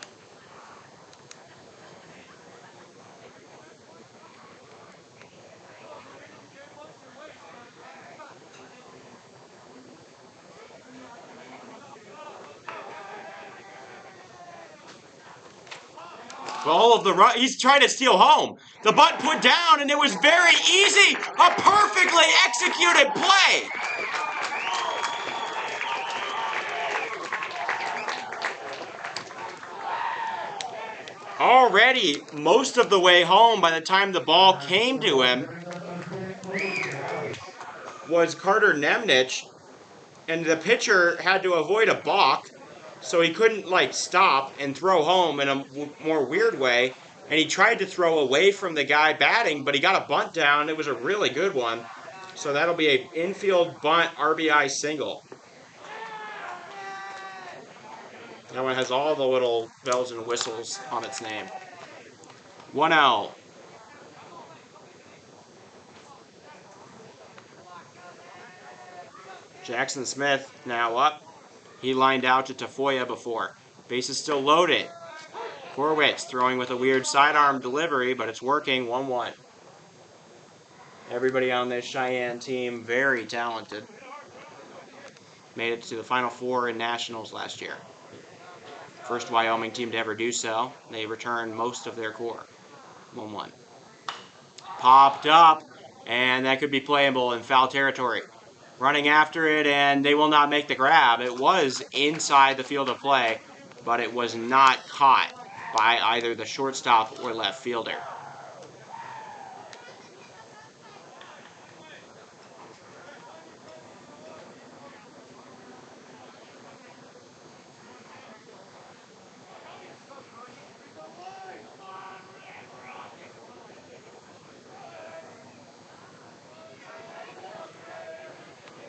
All of the run, he's trying to steal home. The bunt put down, and it was very easy. A perfectly executed play. Already most of the way home by the time the ball came to him was Carter Nemnich, and the pitcher had to avoid a balk, so he couldn't stop and throw home in a more weird way. And he tried to throw away from the guy batting, but he got a bunt down. It was a really good one. So that'll be an infield bunt RBI single. That one has all the little bells and whistles on its name. 1-0. Jackson Smith now up. He lined out to Tafoya before. Base is still loaded. Horwitz throwing with a weird sidearm delivery, but it's working. 1-1. Everybody on this Cheyenne team very talented. Made it to the Final Four in Nationals last year. First Wyoming team to ever do so. They returned most of their core. 1-1. Popped up, and that could be playable in foul territory. Running after it, and they will not make the grab. It was inside the field of play, but it was not caught by either the shortstop or left fielder.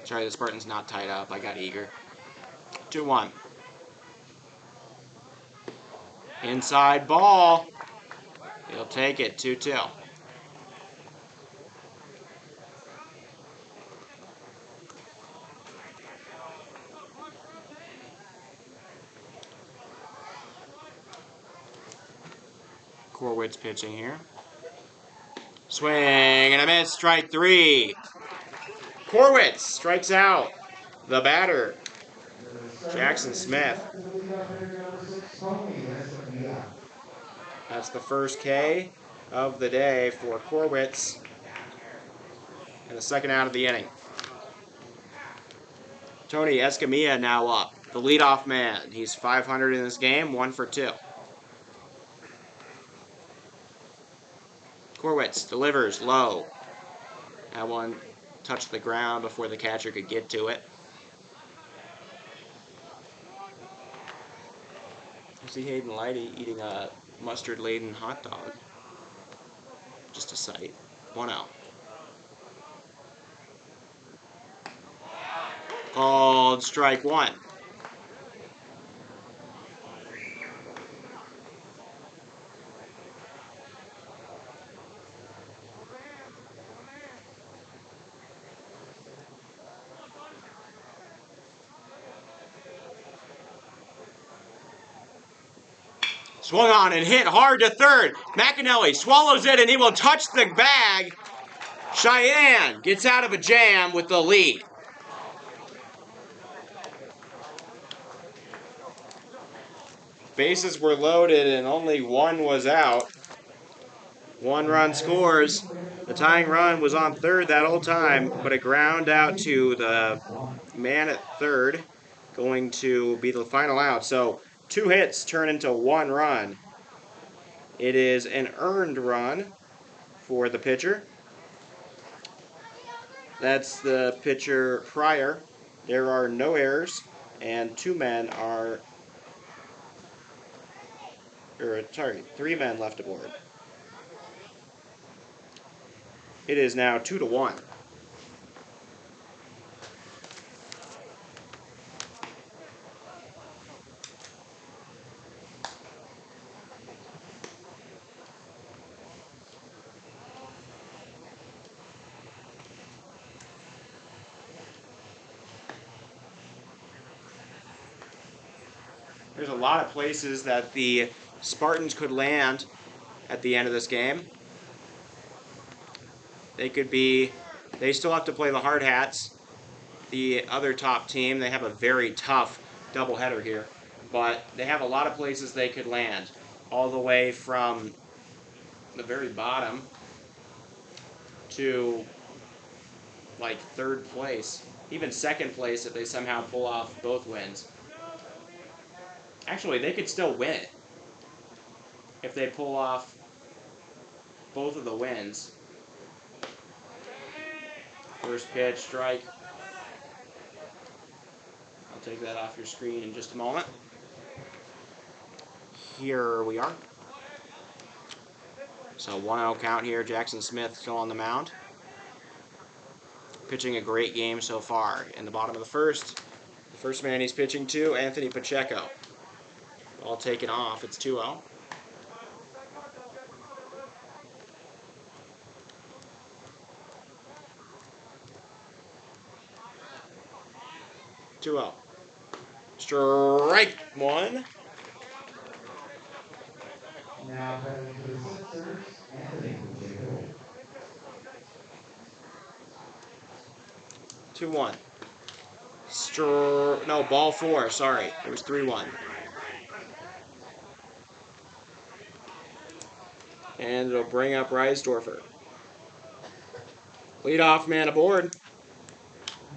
Sorry, the Spartans not tied up. I got eager. 2-1. Inside ball. He'll take it. 2-2. Corwitz pitching here. Swing and a miss, strike 3. Corwitz strikes out the batter, Jackson Smith. That's the first K of the day for Corwitz and the second out of the inning. Tony Escamilla now up, the leadoff man. He's 500 in this game, 1 for 2. Corwitz delivers low. That one touched the ground before the catcher could get to it. I see Hayden Lighty eating a mustard-laden hot dog. Just a sight. 1 out. Called strike 1. Swung on and hit hard to third. McAnally swallows it and he will touch the bag. Cheyenne gets out of a jam with the lead. Bases were loaded and only one was out. 1 run scores. The tying run was on third that whole time, but it ground out to the man at third, going to be the final out. So 2 hits turn into 1 run. It is an earned run for the pitcher. That's the pitcher Pryor. There are no errors, and 3 men left aboard. It is now 2-1. There's a lot of places that the Spartans could land at the end of this game. They still have to play the Hard Hats, the other top team. They have a very tough doubleheader here, but they have a lot of places they could land, all the way from the very bottom to like 3rd place, even 2nd place if they somehow pull off both wins. Actually, they could still win it if they pull off both of the wins. First pitch, strike. I'll take that off your screen in just a moment. Here we are. So 1-0 count here. Jackson Smith still on the mound. Pitching a great game so far. In the bottom of the first man he's pitching to, Anthony Pacheco. All taken off. It's 2-0. Strike 1. Now batting for the Sixers, Anthony Pacheco. 2-1. No, ball 4. Sorry, it was 3-1. And it'll bring up Reisdorfer. Leadoff man aboard.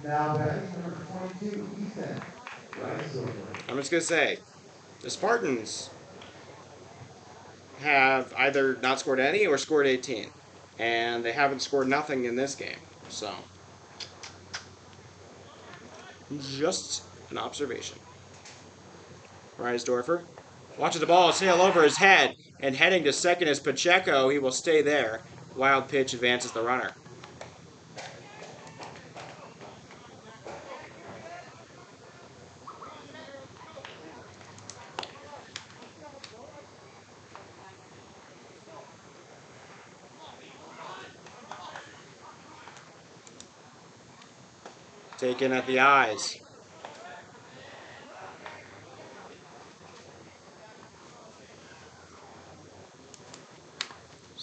Now batting number 22, Ethan Reisdorfer. I'm just going to say, the Spartans have either not scored any or scored 18. And they haven't scored nothing in this game. So, just an observation. Reisdorfer watches the ball sail over his head, and heading to second is Pacheco. He will stay there. Wild pitch advances the runner. Taken at the eyes.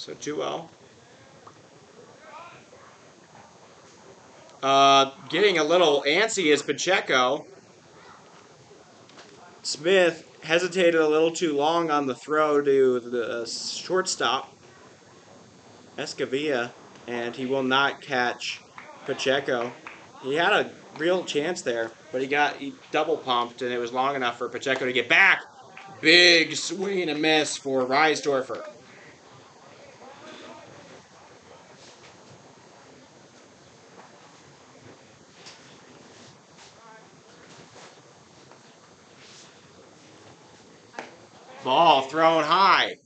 So 2-0. Getting a little antsy is Pacheco. Smith hesitated a little too long on the throw to the shortstop, Escavilla, and he will not catch Pacheco. He had a real chance there, but he double pumped, and it was long enough for Pacheco to get back. Big swing and a miss for Reisdorfer. Ball thrown high.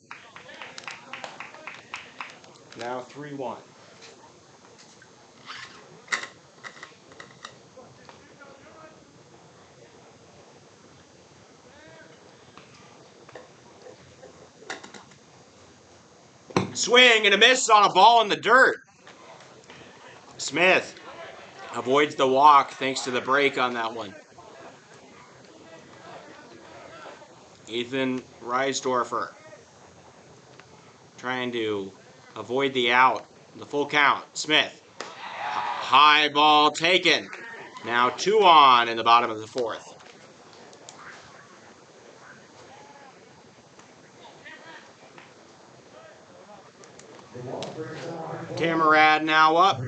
Now 3-1. Swing and a miss on a ball in the dirt. Smith avoids the walk thanks to the break on that one. Ethan Reisdorfer trying to avoid the out. The full count. Smith. High ball taken. Now 2 on in the bottom of the 4th. Camarad now up.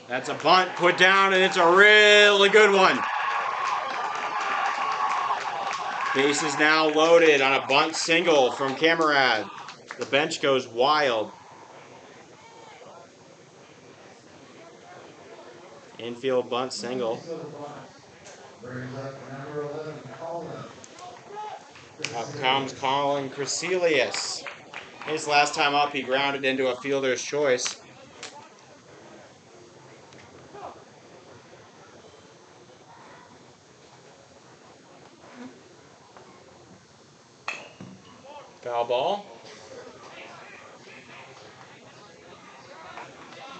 That's a bunt put down, and it's a really good one. Base is now loaded on a bunt single from Camarad. The bench goes wild. Infield bunt single. Up comes Colin Crecelius. His last time up, he grounded into a fielder's choice. Foul ball.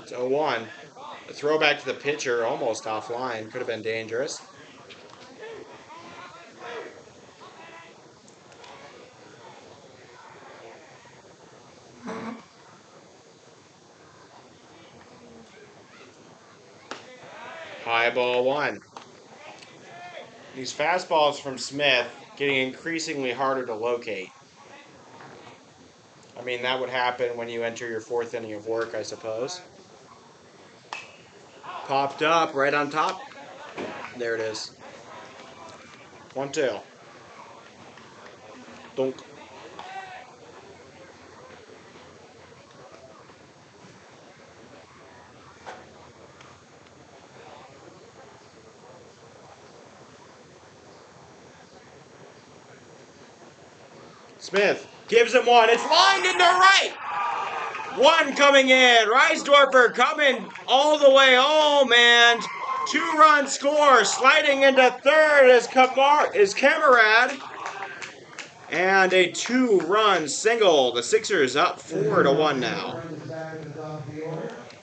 It's 0-1. A throwback to the pitcher, almost offline. Could have been dangerous. High ball 1. These fastballs from Smith getting increasingly harder to locate. I mean, that would happen when you enter your 4th inning of work, I suppose. Popped up right on top. There it is. 1-2. Dunk. Smith gives him one. It's lined into right. 1 coming in. Reisdorfer coming all the way home, and 2-run score. Sliding into 3rd is Camarad. And a 2-run single. The Sixers up 4-1 now.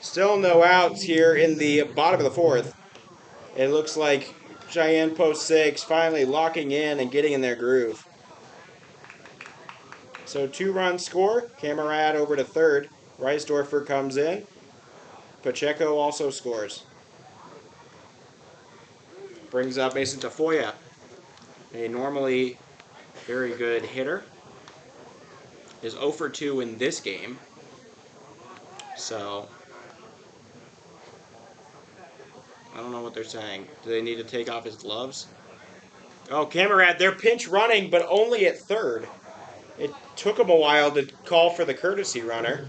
Still no outs here in the bottom of the 4th. It looks like Cheyenne post 6 finally locking in and getting in their groove. So 2-run score. Camarad over to 3rd. Reisdorfer comes in. Pacheco also scores. Brings up Mason Tafoya, a normally very good hitter. Is 0 for 2 in this game. So I don't know what they're saying. Do they need to take off his gloves? Oh, Camarad, they're pinch running, but only at 3rd. It took him a while to call for the courtesy runner.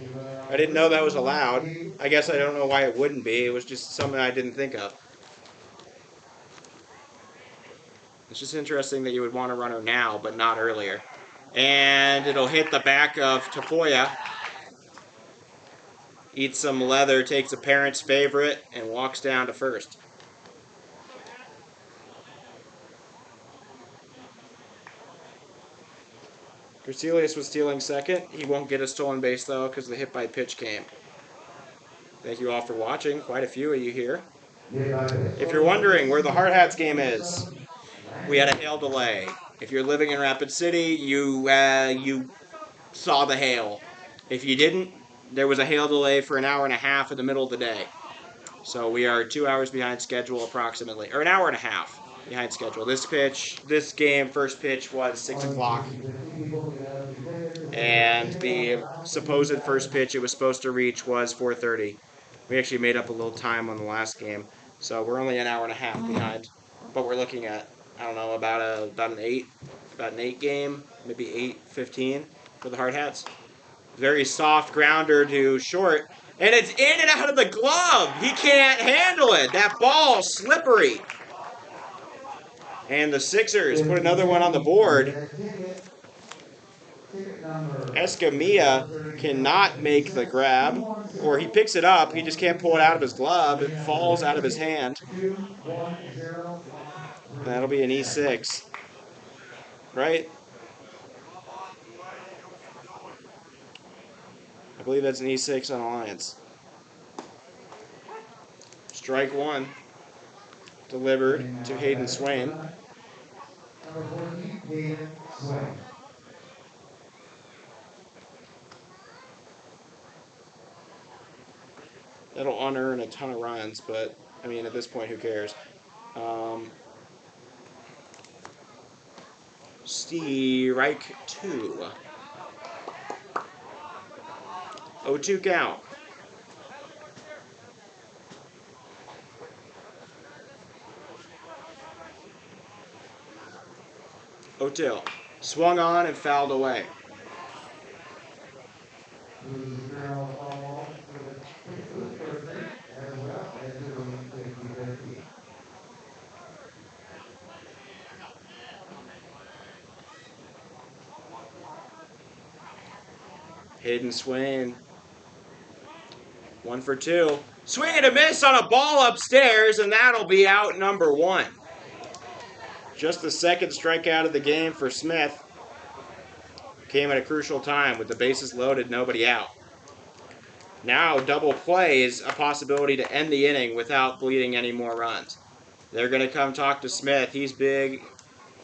I didn't know that was allowed. I guess I don't know why it wouldn't be. It was just something I didn't think of. It's just interesting that you would want a runner now, but not earlier. And it'll hit the back of Tafoya. Eats some leather, takes a parent's favorite, and walks down to 1st. Crecelius was stealing 2nd. He won't get a stolen base, though, because the hit by pitch came. Thank you all for watching. Quite a few of you here. If If you're wondering where the Hard Hats game is, we had a hail delay. If you're living in Rapid City, you saw the hail. If you didn't, there was a hail delay for an hour and a half in the middle of the day. So we are 2 hours behind schedule approximately, or an hour and a half behind schedule. This game, first pitch was 6 o'clock. And the supposed first pitch it was supposed to reach was 4:30. We actually made up a little time on the last game, so we're only an hour and a half behind. But we're looking at I don't know about an 8 game, maybe 8:15 for the Hard Hats. Very soft grounder to short, and it's in and out of the glove. He can't handle it. That ball's slippery. And the Sixers put another one on the board. Escamilla cannot make the grab, or he picks it up. He just can't pull it out of his glove. It falls out of his hand. That'll be an E6, right? I believe that's an E6 on Alliance. Strike one. Delivered to Hayden Swain. Number 14, Hayden Swain. That'll unearn a ton of runs, but I mean, at this point, who cares? Strike two. 0-2 count. O'Till swung on and fouled away. Hayden Swain. 1 for 2. Swing and a miss on a ball upstairs, and that'll be out number 1. Just the second strikeout of the game for Smith. Came at a crucial time with the bases loaded, nobody out. Now double play is a possibility to end the inning without bleeding any more runs. They're going to come talk to Smith. He's big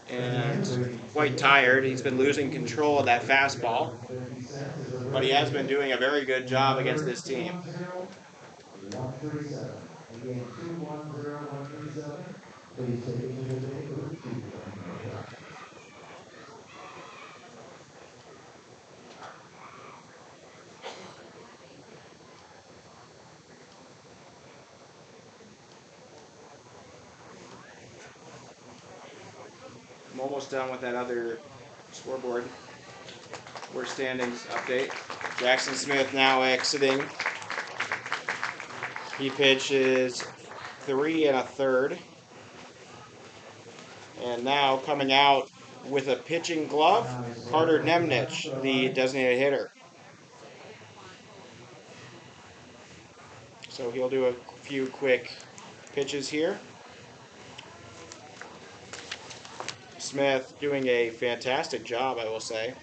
and quite tired. He's been losing control of that fastball, but he has been doing a very good job against this team. 137. Again, 210-137. Please take it to the day booth to bring your shot. I'm almost done with that other scoreboard. We're standings update. Jackson Smith now exiting. He pitches 3 1/3. And now coming out with a pitching glove, Carter Nemnich, the designated hitter. So he'll do a few quick pitches here. Smith doing a fantastic job, I will say,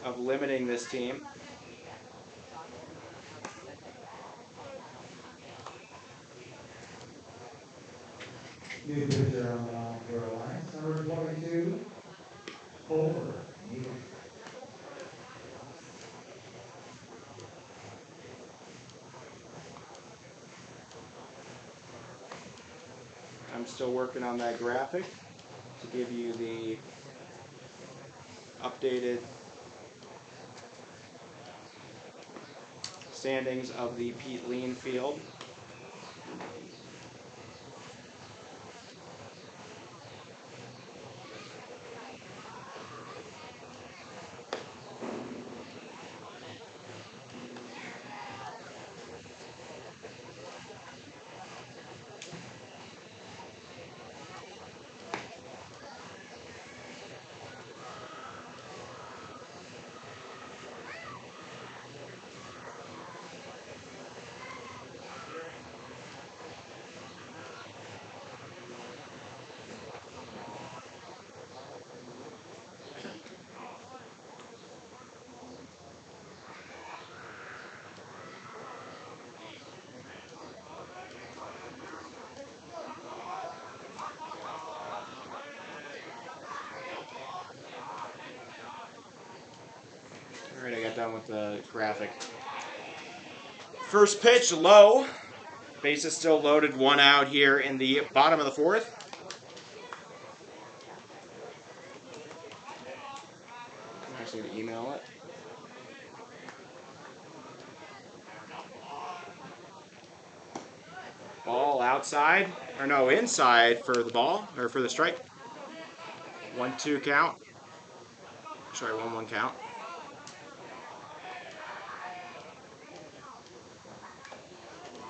of limiting this team. New pitcher on the mound for Alliance, number 22, Fuller. I'm still working on that graphic to give you the updated standings of the Pete Lean field. done with the graphic. First pitch, low. Bases still loaded, 1 out here in the bottom of the 4th. I'm actually going to email it. Ball outside, or no, inside for the ball, or for the strike. 1-2 count. Sorry, 1-1 count.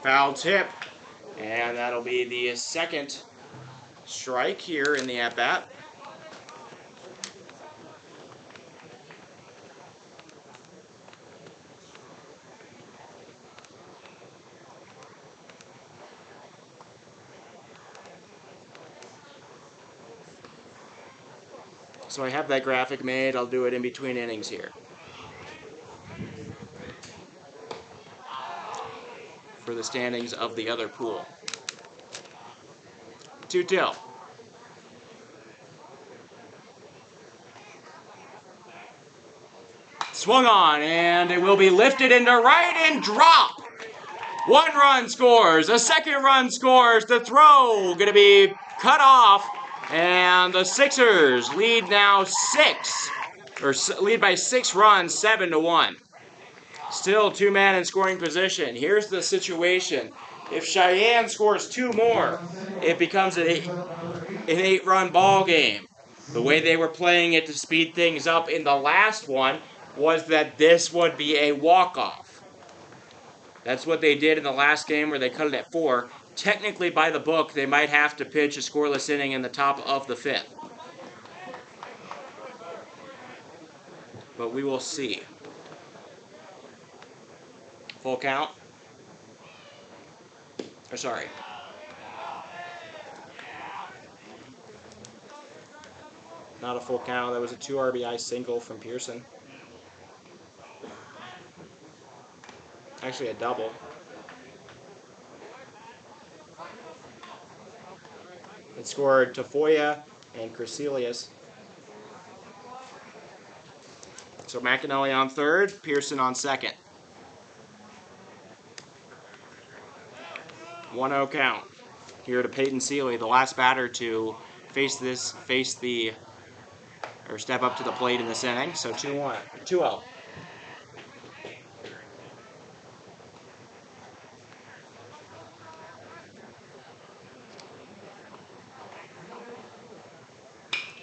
Foul tip, and that'll be the second strike here in the at-bat. So I have that graphic made. I'll do it in between innings here. For the standings of the other pool. 2-2. Swung on, and it will be lifted into right and drop. 1 run scores. A 2nd run scores. The throw going to be cut off. And the Sixers lead now lead by 6 runs, 7-1. Still 2-man in scoring position. Here's the situation. If Cheyenne scores 2 more, it becomes an 8-run ball game. The way they were playing it to speed things up in the last one was that this would be a walk-off. That's what they did in the last game where they cut it at 4. Technically, by the book, they might have to pitch a scoreless inning in the top of the 5th. But we will see. Full count. Or sorry. Not a full count. That was a 2 RBI single from Pearson. Actually a double. It scored Tafoya and Crecelius. So McAnally on 3rd, Pearson on 2nd. 1-0 count. Here to Peyton Seeley, the last batter to step up to the plate in this inning. So 2-0.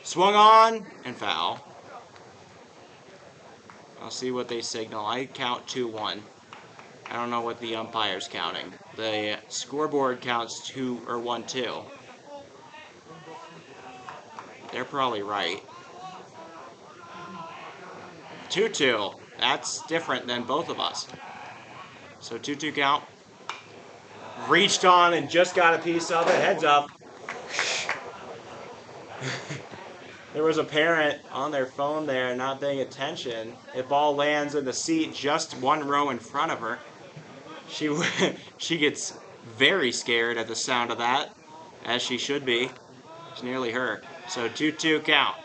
Swung on and foul. I'll see what they signal. I count 2-1. I don't know what the umpire's counting. The scoreboard counts 2 or 1-2. They're probably right. 2-2. That's different than both of us. So 2-2 count. Reached on and just got a piece of it. Heads up. There was a parent on their phone there not paying attention. If ball lands in the seat just 1 row in front of her, she gets very scared at the sound of that, as she should be. It's nearly her. So 2-2 count.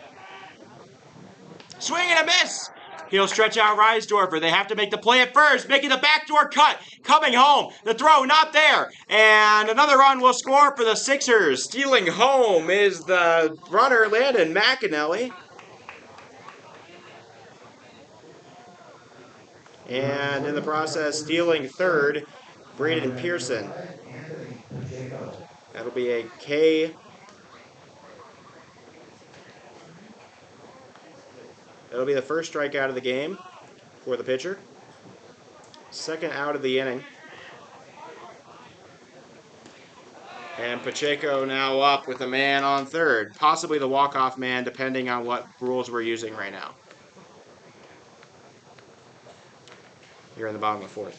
Swing and a miss! He'll stretch out Reisdorfer. They have to make the play at first, making the backdoor cut. Coming home. The throw not there. And another run will score for the Sixers. Stealing home is the runner, Landon McAnally. And in the process, stealing 3rd, Braden Pearson. That'll be a K. That'll be the first strikeout of the game for the pitcher. 2nd out of the inning. And Pacheco now up with a man on 3rd. Possibly the walk-off man, depending on what rules we're using right now. Here in the bottom of the 4th.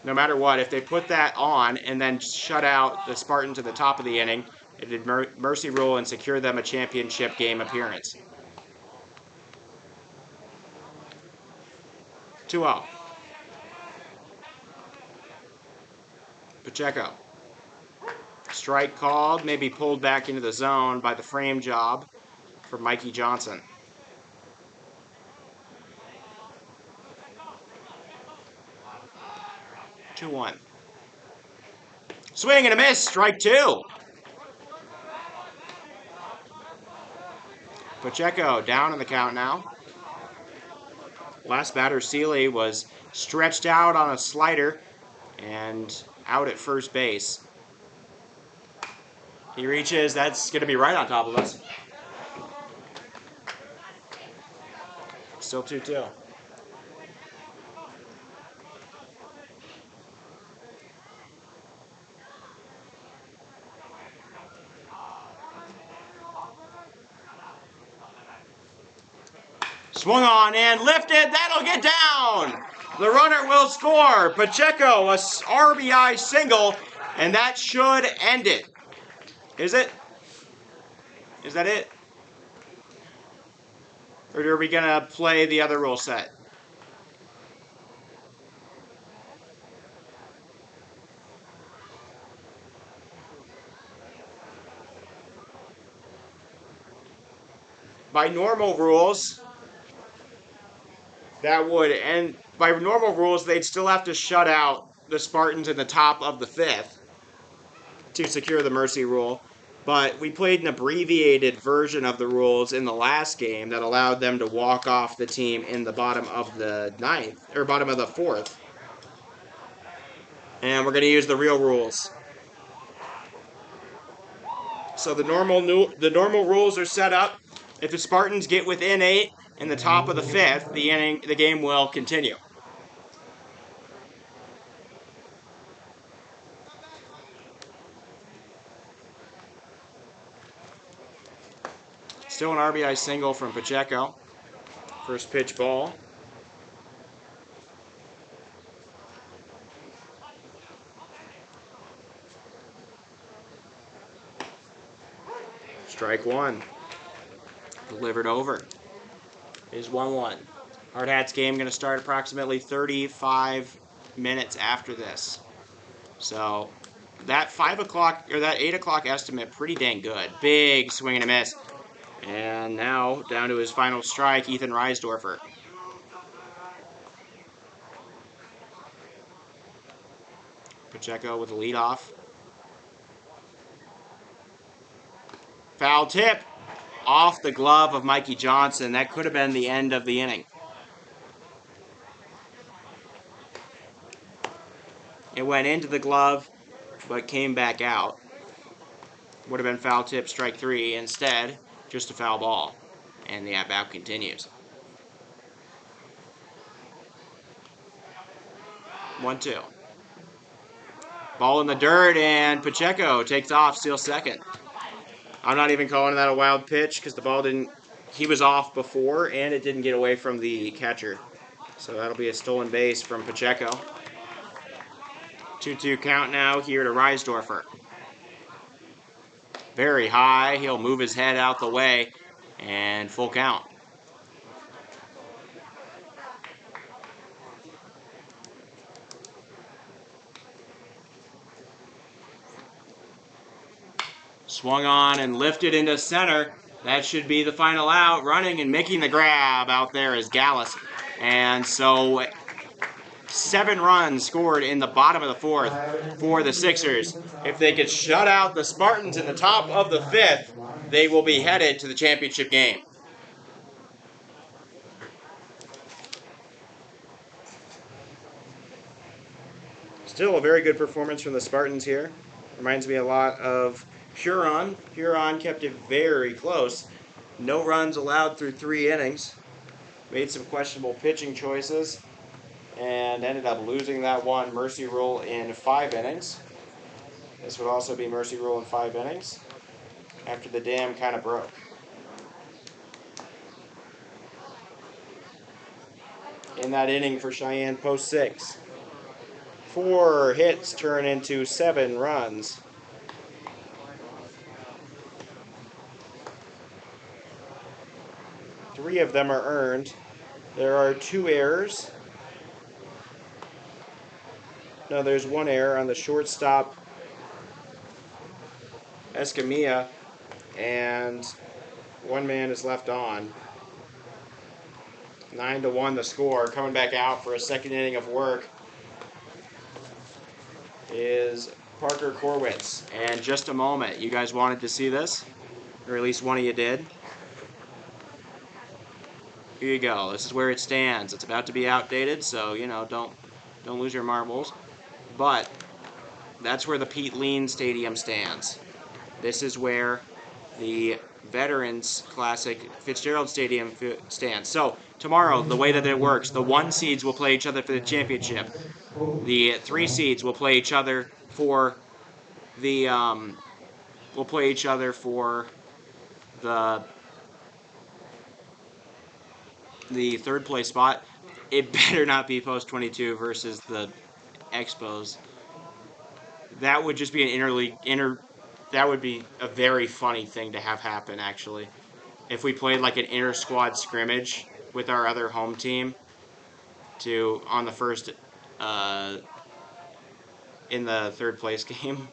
No matter what, if they put that on and then shut out the Spartans at the top of the inning, it did mercy rule and secure them a championship game appearance. 2-0. Pacheco. Strike called, maybe pulled back into the zone by the frame job for Mikey Johnson. 2-1. Swing and a miss, strike 2. Pacheco down in the count now. Last batter, Seeley, was stretched out on a slider and out at first base. He reaches, that's going to be right on top of us. Still 2-2. Swung on and lifted. That'll get down. The runner will score. Pacheco, a RBI single, and that should end it. Is it? Is that it? Or are we going to play the other rule set? By normal rules, that would end. By normal rules, they'd still have to shut out the Spartans in the top of the 5th to secure the mercy rule. But we played an abbreviated version of the rules in the last game that allowed them to walk off the team in the bottom of the 9th, or bottom of the 4th. And we're going to use the real rules. So the normal rules are set up. If the Spartans get within 8 in the top of the 5th, the game will continue. Still an RBI single from Pacheco. First pitch ball. Strike 1. Delivered over. Is 1-1. Hard Hats game going to start approximately 35 minutes after this. So that 5 o'clock or that 8 o'clock estimate, pretty dang good. Big swing and a miss. And now down to his final strike, Ethan Reisdorfer. Pacheco with the leadoff. Foul tip off the glove of Mikey Johnson. That could have been the end of the inning. It went into the glove, but came back out. Would have been foul tip, strike 3. Instead, just a foul ball. And the at-bat continues. 1-2. Ball in the dirt, and Pacheco takes off, steals second. I'm not even calling that a wild pitch because the ball didn't... He was off before, and it didn't get away from the catcher. So that'll be a stolen base from Pacheco. 2-2 count now here to Reisdorfer. Very high. He'll move his head out the way, and full count. Swung on and lifted into center. That should be the final out. Running and making the grab out there is Gallus. And so 7 runs scored in the bottom of the 4th for the Sixers. If they could shut out the Spartans in the top of the 5th, they will be headed to the championship game. Still a very good performance from the Spartans here. Reminds me a lot of Huron. Huron kept it very close. No runs allowed through 3 innings. Made some questionable pitching choices and ended up losing that one mercy rule in 5 innings. This would also be mercy rule in 5 innings after the dam kind of broke. In that inning for Cheyenne, post 6. 4 hits turn into 7 runs. Three of them are earned. There are 2 errors. No, there's 1 error on the shortstop, Escamilla, and 1 man is left on. 9-1 the score. Coming back out for a second inning of work is Parker Corwitz. And just a moment, you guys wanted to see this? Or at least one of you did? Here you go. This is where it stands. It's about to be outdated, so, you know, don't lose your marbles. But that's where the Pete Lean Stadium stands. This is where the Veterans Classic Fitzgerald Stadium stands. So tomorrow, the way that it works, the 1 seeds will play each other for the championship. The 3 seeds will play each other for the the third place spot. It better not be Post 22 versus the Expos. That would just be an interleague that would be a very funny thing to have happen, actually. If we played like an inter-squad scrimmage with our other home team on the first in the third place game.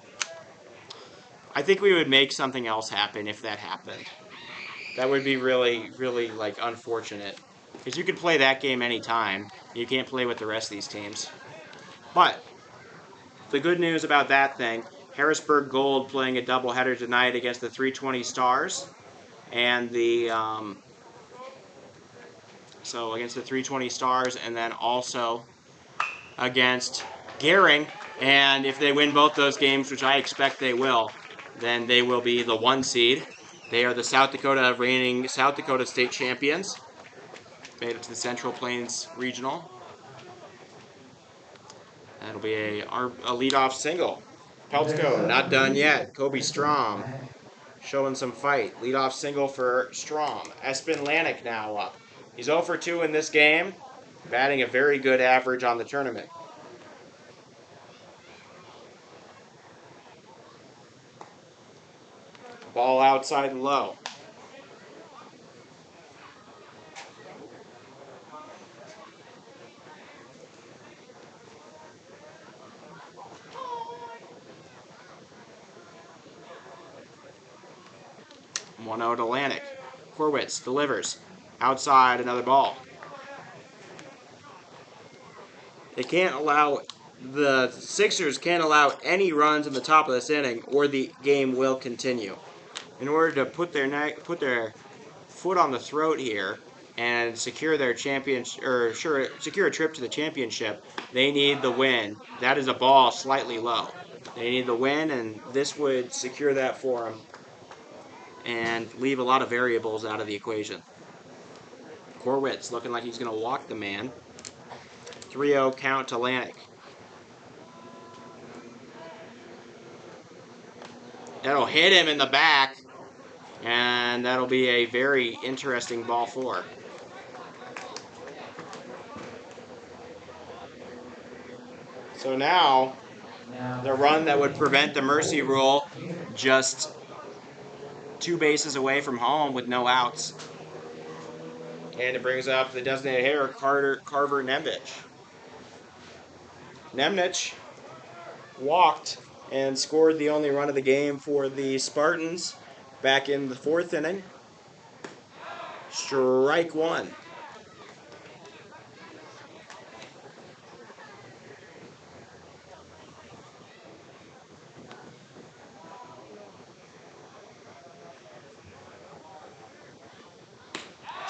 I think we would make something else happen if that happened. That would be really, really like unfortunate. Because you could play that game anytime. You can't play with the rest of these teams. But the good news about that thing, Harrisburg Gold playing a doubleheader tonight against the 320 Stars. And so against the 320 Stars, and then also against Gehring. And if they win both those games, which I expect they will, then they will be the 1 seed. They are the reigning South Dakota state champions. Made it to the Central Plains Regional. That'll be a leadoff single. Peltz, not done yet. Kobe Strom showing some fight. Leadoff single for Strom. Espen Lanik now up. He's 0 for 2 in this game, batting a very good average on the tournament. Ball outside and low. One out Atlantic. Corwitz delivers. Outside, another ball. The Sixers can't allow any runs in the top of this inning, or the game will continue. In order to put their foot on the throat here and secure their secure a trip to the championship, they need the win. That is a ball slightly low. They need the win, and this would secure that for them and leave a lot of variables out of the equation. Corwitz looking like he's going to walk the man. 3-0 count to Lanik. That'll hit him in the back, and that'll be a very interesting ball 4. So now, the run that would prevent the mercy rule, just 2 bases away from home with no outs. And it brings up the designated hitter, Carver Nemnich. Nemnich walked and scored the only run of the game for the Spartans back in the 4th inning. Strike 1.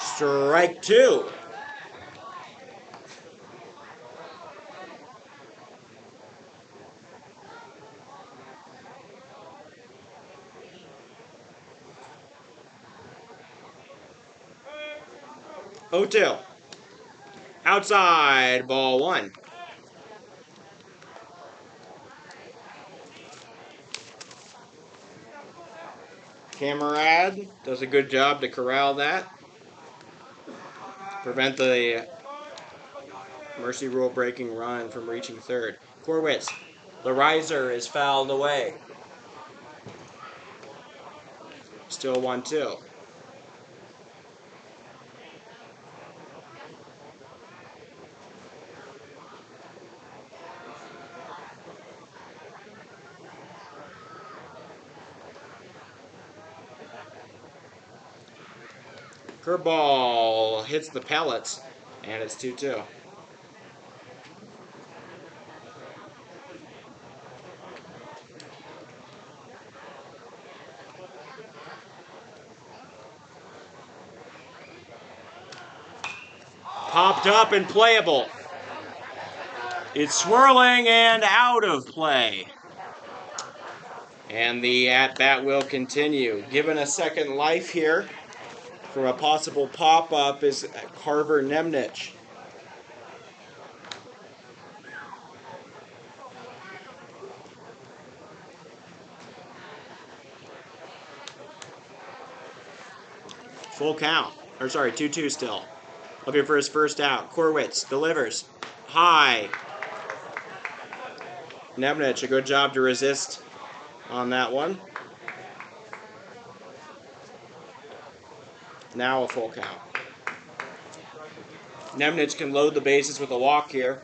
Strike 2. O'Till. Outside, ball 1. Camarade does a good job to corral that. Prevent the mercy rule breaking run from reaching third. Corwitz. The riser is fouled away. Still 1-2. Curveball hits the Peltz, and it's 2-2. Popped up and playable. It's swirling and out of play. And the at-bat will continue. Given a second life here for a possible pop-up is Carver Nemnich. Full count. Or sorry, 2-2 still. Looking for his first out. Korwitz delivers. High. Nemnich, a good job to resist on that one. Now a full count. Nemnich can load the bases with a walk here.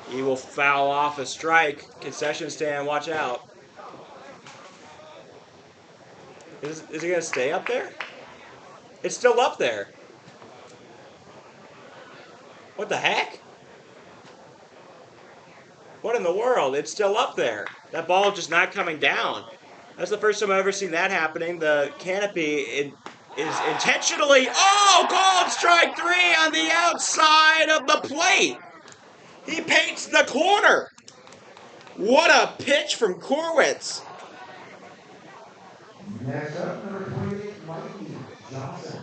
He will foul off a strike. Concession stand, watch out. Is he going to stay up there? It's still up there. What the heck? What in the world? It's still up there. That ball just not coming down. That's the first time I've ever seen that happening. The canopy is intentionally... Oh, called strike 3 on the outside of the plate. He paints the corner. What a pitch from Korwitz. Next up, number 28, Mikey Johnson.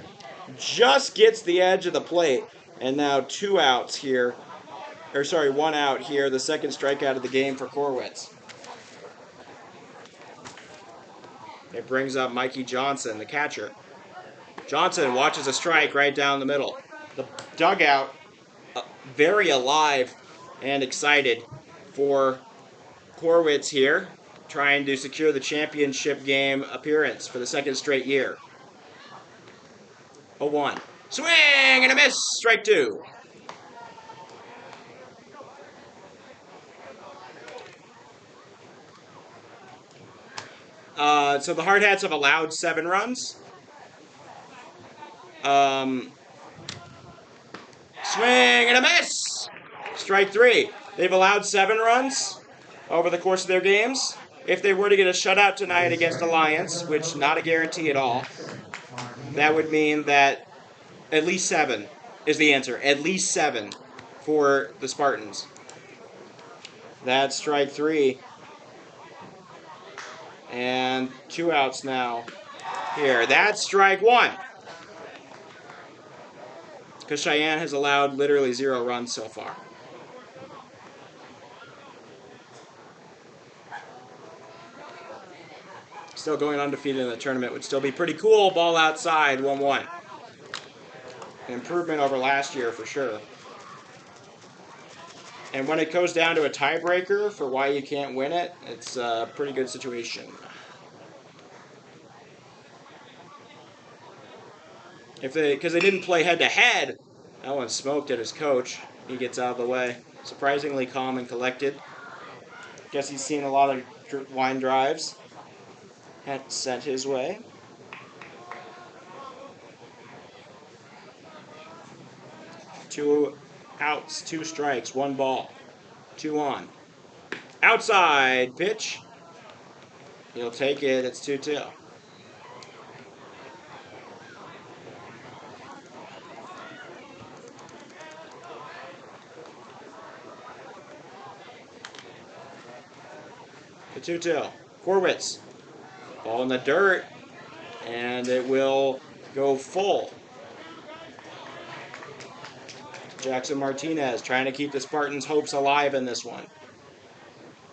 Just gets the edge of the plate. And now 2 outs here. Or sorry, 1 out here. The second strikeout of the game for Korwitz. It brings up Mikey Johnson, the catcher. Johnson watches a strike right down the middle. The dugout very alive and excited for Korwitz here, trying to secure the championship game appearance for the second straight year. 0-1. Swing and a miss. Strike 2. So the Hard Hats have allowed 7 runs. Swing and a miss. Strike 3. They've allowed 7 runs over the course of their games. If they were to get a shutout tonight against Alliance, which not a guarantee at all, that would mean that at least 7 is the answer. At least 7 for the Spartans. That's strike 3. And 2 outs now. Here, that's strike 1. Because Cheyenne has allowed literally 0 runs so far. Still going undefeated in the tournament would still be pretty cool. Ball outside, 1-1. An improvement over last year for sure. And when it goes down to a tiebreaker for why you can't win it, it's a pretty good situation. Because they didn't play head-to-head, that one smoked at his coach. He gets out of the way. Surprisingly calm and collected. Guess he's seen a lot of line drives. Had sent his way. Two outs, 2 strikes, 1 ball. 2 on. Outside pitch. He'll take it. It's 2-2. The 2-2. Korwitz. Ball in the dirt. And it will go full. Jackson Martinez trying to keep the Spartans' hopes alive in this one.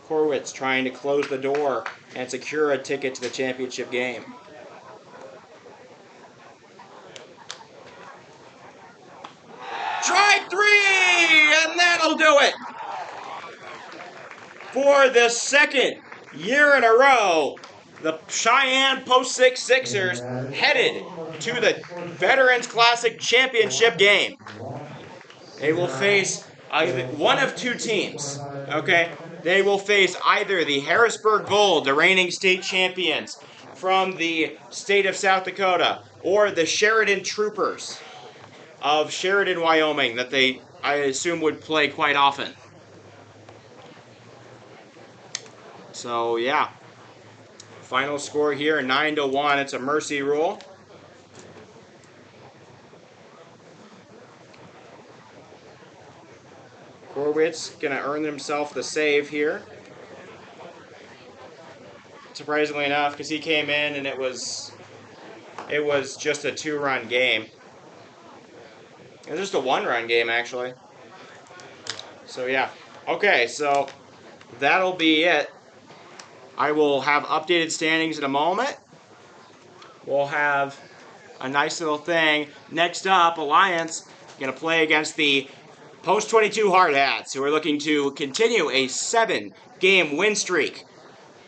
Korwitz trying to close the door and secure a ticket to the championship game. Strike 3! And that'll do it! For the second year in a row, the Cheyenne Post 6 Sixers headed to the Veterans Classic Championship game. They will face one of 2 teams, okay? They will face either the Harrisburg Gold, the reigning state champions from the state of South Dakota, or the Sheridan Troopers of Sheridan, Wyoming, that I assume, would play quite often. So, yeah. Final score here, 9-1. It's a mercy rule. Horwitz going to earn himself the save here. Surprisingly enough, because he came in and it was just a 2-run game. It was just a 1-run game, actually. So, yeah. Okay, so that'll be it. I will have updated standings in a moment. We'll have a nice little thing. Next up, Alliance going to play against the Post 22 Hard Hats, who are looking to continue a 7-game win streak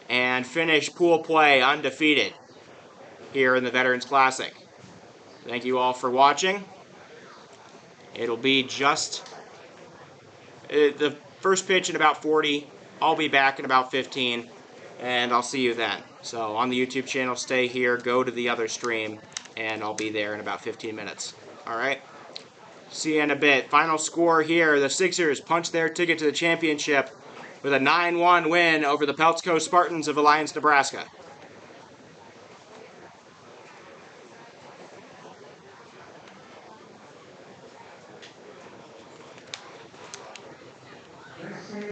and finish pool play undefeated here in the Veterans Classic. Thank you all for watching. It'll be just the first pitch in about 40. I'll be back in about 15, and I'll see you then. So on the YouTube channel, stay here, go to the other stream, and I'll be there in about 15 minutes. All right? See you in a bit. Final score here, the Sixers punch their ticket to the championship with a 9-1 win over the Peltz Spartans of Alliance, Nebraska.